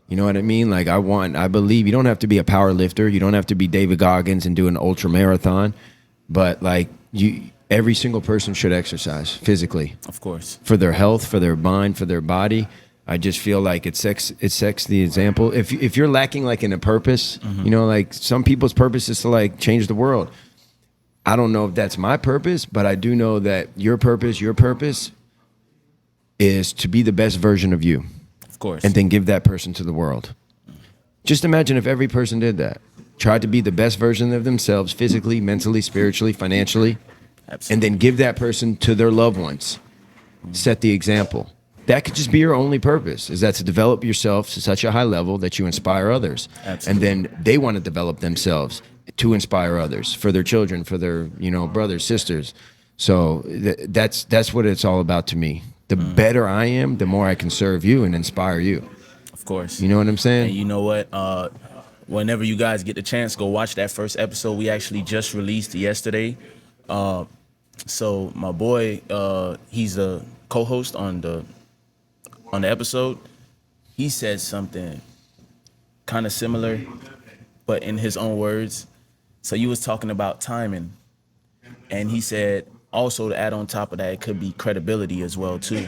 You know what I mean? Like, I believe you don't have to be a power lifter. You don't have to be David Goggins and do an ultra marathon, but like every single person should exercise physically. Of course. For their health, for their mind, for their body. I just feel like it sets the example. If you're lacking like in a purpose, like some people's purpose is to like change the world. I don't know if that's my purpose, but I do know that your purpose is to be the best version of you. Of course. And then give that person to the world. Just imagine if every person did that. Tried to be the best version of themselves, physically, mentally, spiritually, financially. Absolutely. And then give that person to their loved ones. Set the example. That could just be your only purpose, is that to develop yourself to such a high level that you inspire others. Absolutely. And then they want to develop themselves to inspire others, for their children, for their brothers, sisters. So that's what it's all about to me. The better I am, the more I can serve you and inspire you. Of course. You know what I'm saying? And you know what? Whenever you guys get the chance, go watch that first episode. We actually just released yesterday. So my boy, he's a co-host on the episode. He said something kind of similar, but in his own words. So you was talking about timing, and he said also to add on top of that, it could be credibility as well too.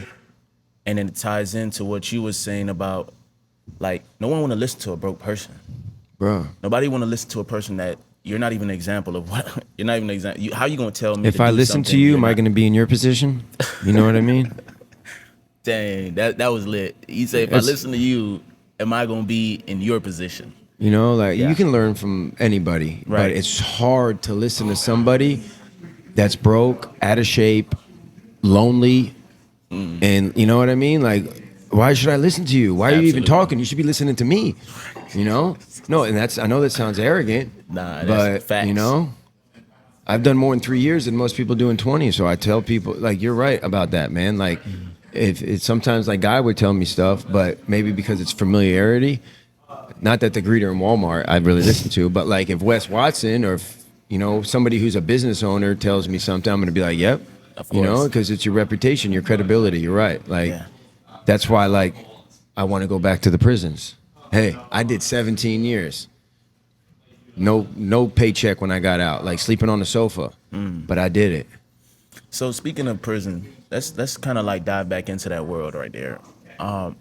And then it ties into what you was saying about, like, no one want to listen to a broke person. Bro. Nobody want to listen to a person that you're not even an example of what you're not even an example. How you gonna tell me? If I listen to you, am I going to be in your position? You know what I mean? Dang, that was lit. He said, if I listen to you, am I gonna be in your position? You know, like Yeah. you can learn from anybody, Right. but it's hard to listen to somebody that's broke, out of shape, lonely, and you know what I mean? Like, why should I listen to you? Why are you even Absolutely. talking? You should be listening to me. You know? No, and I know that sounds arrogant, Nah, that's but facts. you know, I've done more in 3 years than most people do in 20. So I tell people, like, you're right about that, man. Like, if it's sometimes like Guy would tell me stuff, but maybe because it's familiarity. Not that the greeter in Walmart I really listen to, but like if Wes Watson or if, you know, somebody who's a business owner tells me something, I'm gonna be like, yep, Of you know, course. because it's your reputation, your credibility. You're right. Like, Yeah. that's why, like, I want to go back to the prisons. Hey, I did 17 years. No paycheck when I got out, like sleeping on the sofa, but I did it. So speaking of prison, let's kind of like dive back into that world right there. How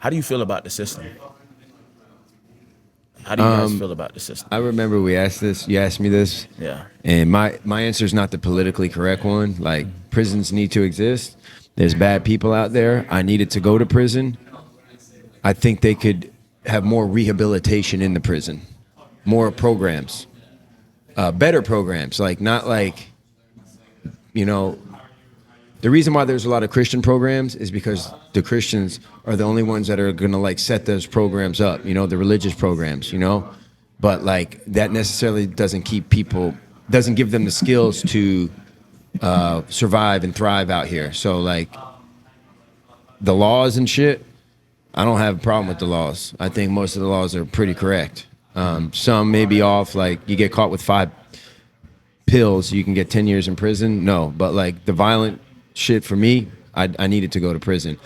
do you feel about the system? How do you guys feel about the system? I remember we asked this. You asked me this. Yeah. And my answer is not the politically correct one. Like, prisons need to exist. There's bad people out there. I needed to go to prison. I think they could have more rehabilitation in the prison, more programs, better programs. Like, not like, you know, the reason why there's a lot of Christian programs is because the Christians are the only ones that are going to like set those programs up, you know, the religious programs, you know, but like that necessarily doesn't give them the skills to survive and thrive out here. So like the laws and shit, I don't have a problem with the laws. I think most of the laws are pretty correct. Some may be off, like you get caught with 5 pills, you can get 10 years in prison. No, but like the violent shit for me, I needed to go to prison.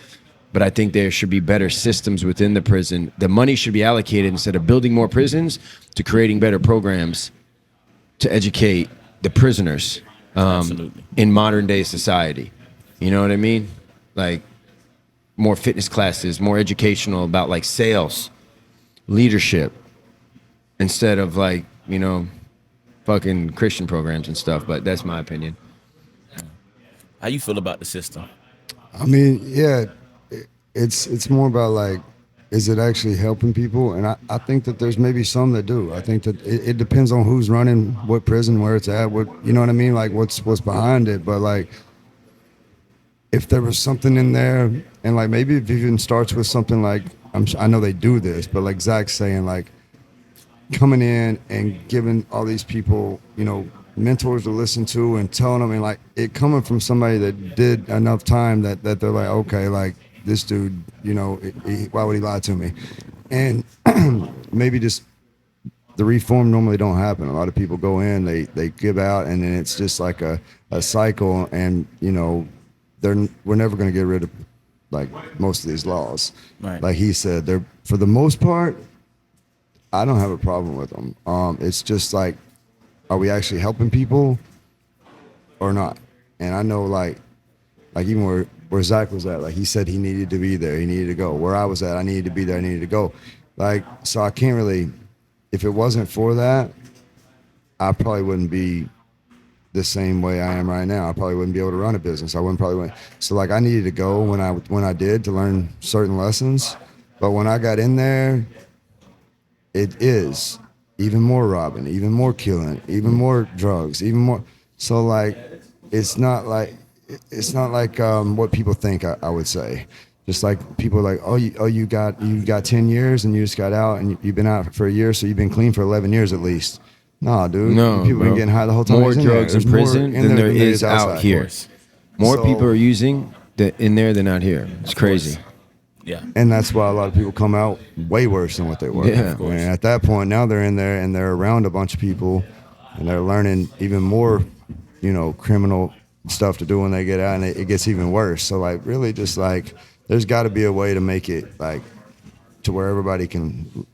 But I think there should be better systems within the prison. The money should be allocated instead of building more prisons to creating better programs to educate the prisoners Absolutely. in modern day society. You know what I mean? Like more fitness classes, more educational about like sales, leadership, instead of like, you know, fucking Christian programs and stuff. But that's my opinion. How you feel about the system? I mean, yeah, it's more about like, is it actually helping people? And I think that there's maybe some that do. I think that it depends on who's running what prison, where it's at, what, you know what I mean? Like what's behind it. But like, if there was something in there, and like maybe if it even starts with something like, I know they do this, but like Zach's saying, like coming in and giving all these people, you know, mentors to listen to and telling them, and like it coming from somebody that did enough time that they're like, okay, like this dude, you know, why would he lie to me? And maybe just the reform normally don't happen. A lot of people go in, they give out, and then it's just like a cycle, and you know, we're never going to get rid of like most of these laws. Right. Like he said, they're, for the most part, I don't have a problem with them. It's just like, are we actually helping people or not? And I know like even where Zach was at, like he said he needed to be there, he needed to go. Where I was at, I needed to be there, I needed to go. Like, so I can't really, if it wasn't for that, I probably wouldn't be the same way I am right now. I probably wouldn't be able to run a business. I wouldn't probably. So like I needed to go when I did to learn certain lessons. But when I got in there, it is even more robbing, even more killing, even more drugs, even more. So like, it's not like what people think. I would say, just like people are like, you got 10 years and you just got out and you've been out for a year, so you've been clean for 11 years at least. Nah, dude. No, people bro. been getting high the whole time. More he's in drugs there. in There's prison more than there there is out outside. here. More So- people are using in there than out here. It's crazy. Yeah. And that's why a lot of people come out way worse than what they were. Yeah, of course. And at that point, now they're in there and they're around a bunch of people and they're learning even more, criminal stuff to do when they get out, and it gets even worse. So like really just like there's got to be a way to make it like to where everybody can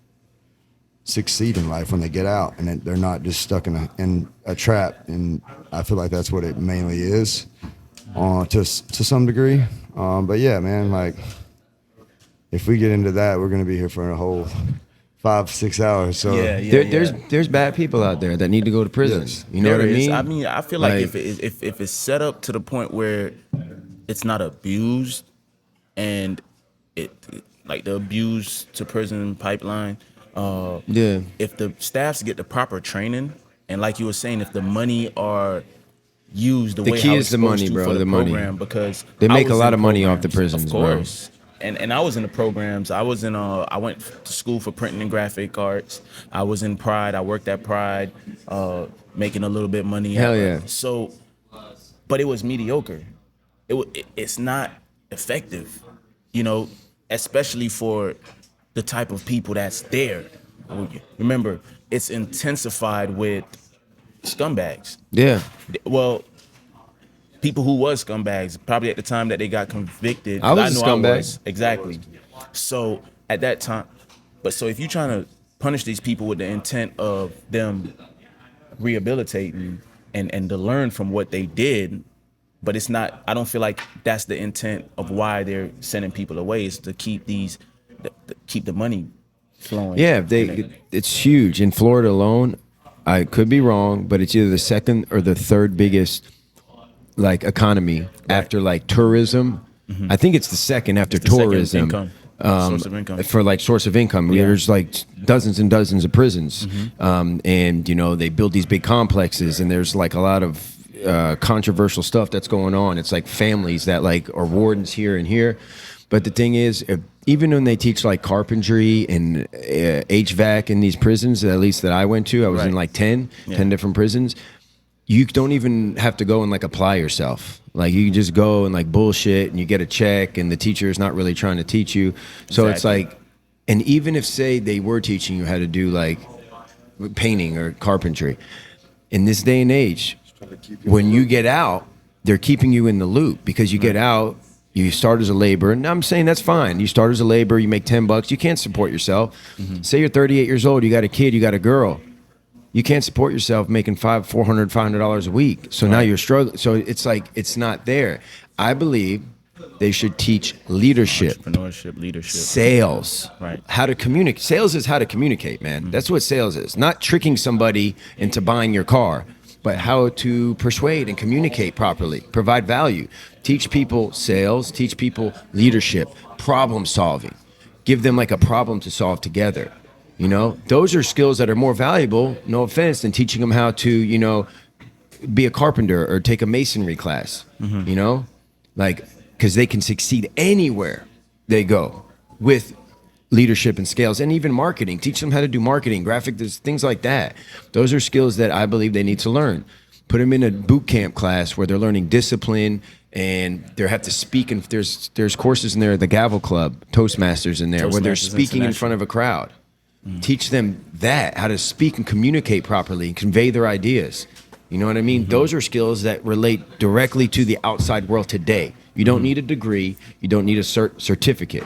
succeed in life when they get out and they're not just stuck in a trap. And I feel like that's what it mainly is to some degree. But yeah, man, like if we get into that, we're going to be here for a whole 5-6 hours. So There's bad people out there that need to go to prison. Yes. You know what I There is. mean? I mean, I feel like if it's set up to the point where it's not abused and it like the abuse to prison pipeline, if the staffs get the proper training and like you were saying, if the money are used the way key how is it's the supposed money, to bro, for the the money. program, because They I make a was lot in of money off the programs, prisons, of bro. course. And I was in the programs. I was in I went to school for printing and graphic arts. I was in Pride. I worked at Pride, making a little bit of money. Hell yeah. So, but it was mediocre. It's not effective, especially for the type of people that's there. Remember, it's intensified with scumbags. Yeah. Well, people who was scumbags, probably at the time that they got convicted. I was a scumbag. Exactly. So at that time, so if you're trying to punish these people with the intent of them rehabilitating and to learn from what they did, but it's not, I don't feel like that's the intent of why they're sending people away, is to keep keep the money flowing. Yeah, it's huge. In Florida alone, I could be wrong, but it's either the second or the third biggest like economy after like tourism. I think it's the second after the second tourism. income. Source of income. For like source of income. There's like dozens and dozens of prisons. And they build these big complexes, and there's like a lot of controversial stuff that's going on. It's like families that like are wardens here and here. But the thing is, even when they teach like carpentry and HVAC in these prisons, at least that I went to, I was in like 10 different prisons. You don't even have to go and like apply yourself. Like you can just go and like bullshit and you get a check and the teacher is not really trying to teach you. So It's like, and even if say they were teaching you how to do like painting or carpentry, in this day and age, when you get out, they're keeping you in the loop because you get out, you start as a laborer. And I'm saying that's fine. You start as a laborer, you make $10, you can't support yourself. Say you're 38 years old, you got a kid, you got a girl. You can't support yourself making $500 a week. So now you're struggling. So it's like, it's not there. I believe they should teach leadership. Entrepreneurship, leadership. Sales. Right. How to communicate. Sales is how to communicate, man. That's what sales is. Not tricking somebody into buying your car, but how to persuade and communicate properly, provide value. Teach people sales, teach people leadership, problem solving. Give them like a problem to solve together. Those are skills that are more valuable, no offense, than teaching them how to, be a carpenter or take a masonry class, like, because they can succeed anywhere they go with leadership and scales, and even marketing. Teach them how to do marketing, graphic, things like that. Those are skills that I believe they need to learn. Put them in a boot camp class where they're learning discipline and they have to speak. And there's courses in there, the Gavel Club, Toastmasters in there, where they're speaking in front of a crowd. Teach them how to speak and communicate properly and convey their ideas. You know what I mean? Those are skills that relate directly to the outside world today. You don't need a degree. You don't need a certificate.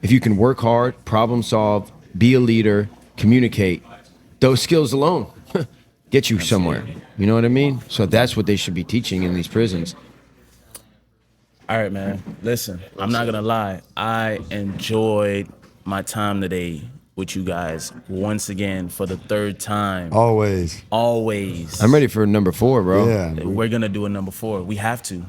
If you can work hard, problem solve, be a leader, communicate, those skills alone get you somewhere. You know what I mean? So that's what they should be teaching in these prisons. All right, man. Listen, I'm not going to lie. I enjoyed my time today with you guys once again for the third time. always. I'm ready for number 4, bro. Yeah. We're going to do a number 4. We have to.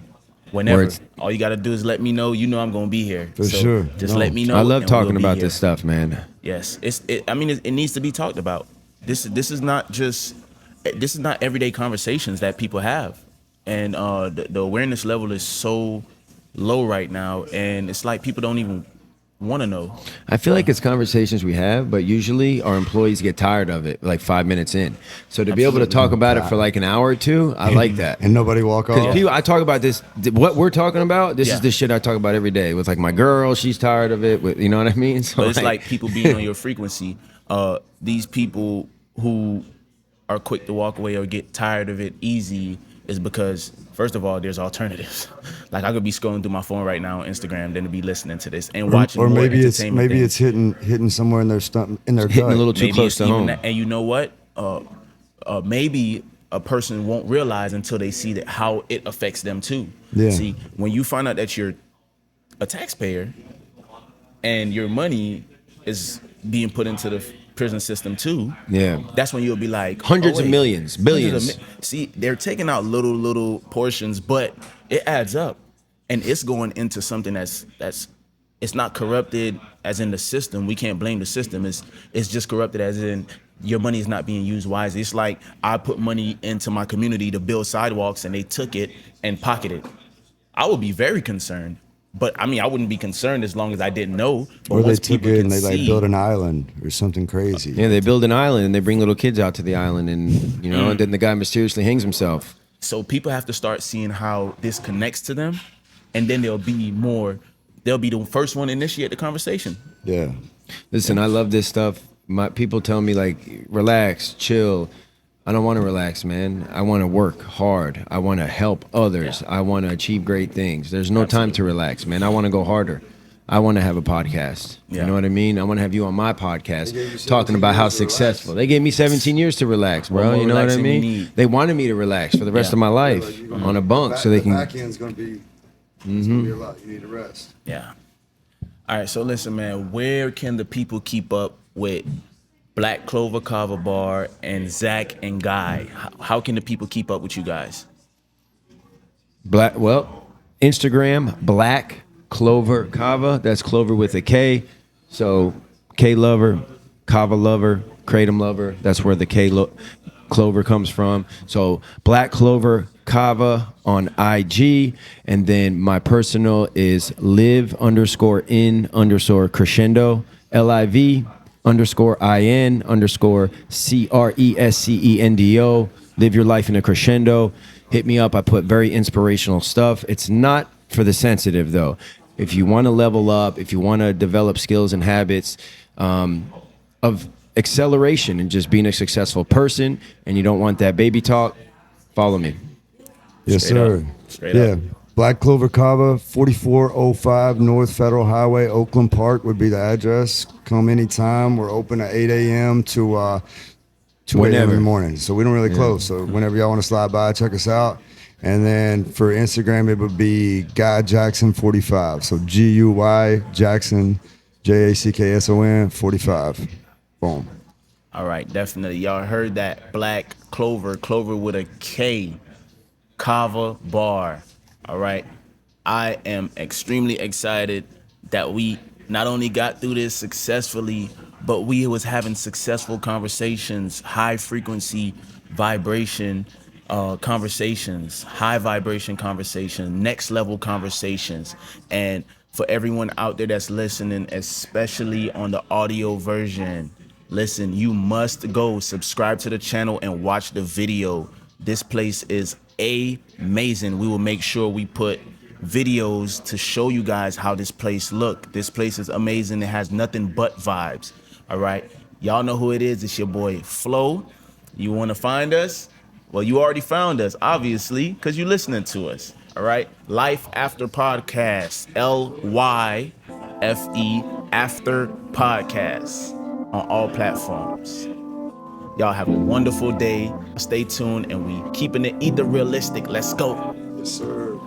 Whenever. Words. All you got to do is let me know. I'm going to be here. For sure. Just No. let me know. I love and talking we'll be about here. this stuff, man. Yes. It needs to be talked about. This is not everyday conversations that people have. And the awareness level is so low right now. And it's like people don't even want to know. I feel like it's conversations we have, but usually our employees get tired of it like 5 minutes in. So to be able to talk about it for like an hour or two, I like that. And nobody walk off. Because people, I talk about this, what we're talking about, this Yeah. is the shit I talk about every day with like my girl, she's tired of it, with, you know what I mean? So But it's like people being on your frequency. These people who are quick to walk away or get tired of it easy is because, first of all, there's alternatives. Like I could be scrolling through my phone right now on Instagram, then to be listening to this and watching or more maybe it's entertainment maybe things. it's hitting somewhere in their in their hitting gut. a little too Maybe close it's to even home. that. And you know what? Maybe a person won't realize until they see that how it affects them too. Yeah. See, when you find out that you're a taxpayer and your money is being put into the prison system too, Yeah. that's when you'll be like Hundreds of wait, millions, billions. hundreds of see, they're taking out little portions, but it adds up, and it's going into something that's it's not corrupted as in the system. We can't blame the system. It's just corrupted as in your money is not being used wisely. It's like I put money into my community to build sidewalks, and they took it and pocketed. I would be very concerned. But I mean, I wouldn't be concerned as long as I didn't know. But Or they once took people it can and they like see- built an island or something crazy. Yeah, they build an island and they bring little kids out to the island, and you know, and then the guy mysteriously hangs himself. So people have to start seeing how this connects to them, and then they'll be the first one to initiate the conversation. Yeah. Listen, I love this stuff. My people tell me like, relax, chill. I don't want to relax, man. I want to work hard. I want to help others. I want to achieve great things. There's no time to relax, man. I want to go harder. I want to have a podcast. Yeah. You know what I mean? I want to have you on my podcast talking about how successful. They gave me 17 years to relax, bro. What more You know what I relaxing we mean? need? They wanted me to relax for the rest Yeah. of my life on a bunk so they The can. back end's gonna be. It's gonna be a lot. You need to rest. Yeah. All right. So listen, man. Where can the people keep up with Black Klover Kava Bar and Zack and Guy? How can the people keep up with you guys? Instagram, Black Klover Kava. That's Clover with a K. So K lover, Kava lover, Kratom lover. That's where the Clover comes from. So Black Klover Kava on IG, and then my personal is live_in_crescendo, LIV_IN_CRESCENDO. Live your life in a crescendo. Hit me up. I put very inspirational stuff. It's not for the sensitive though. If you want to level up, if you want to develop skills and habits of acceleration and just being a successful person, and you don't want that baby talk, follow me. Yes, Straight sir. up. Straight yeah. up. Black Klover Kava, 4405 North Federal Highway, Oakland Park would be the address. Come anytime. We're open at 8 a.m. to 2 a.m. in Whenever. the morning. So we don't really close. So whenever y'all want to slide by, check us out. And then for Instagram, it would be Guy Jackson 45. So GUY Jackson, JACKSON 45. Boom. All right, definitely. Y'all heard that. Black Klover with a K, Kava Bar. All right. I am extremely excited that we not only got through this successfully, but we was having successful conversations, high frequency vibration conversations, high vibration conversations, next level conversations. And for everyone out there that's listening, especially on the audio version, listen, you must go subscribe to the channel and watch the video. This place is amazing. We will make sure we put videos to show you guys how this place look. This place is amazing. It has nothing but vibes. All right. Y'all know who it is. It's your boy Flo. You want to find us? Well, you already found us, obviously, because you're listening to us. All right. Life After Podcast. LYFE After Podcast on all platforms. Y'all have a wonderful day. Stay tuned, and we keeping it ether realistic. Let's go. Yes, sir.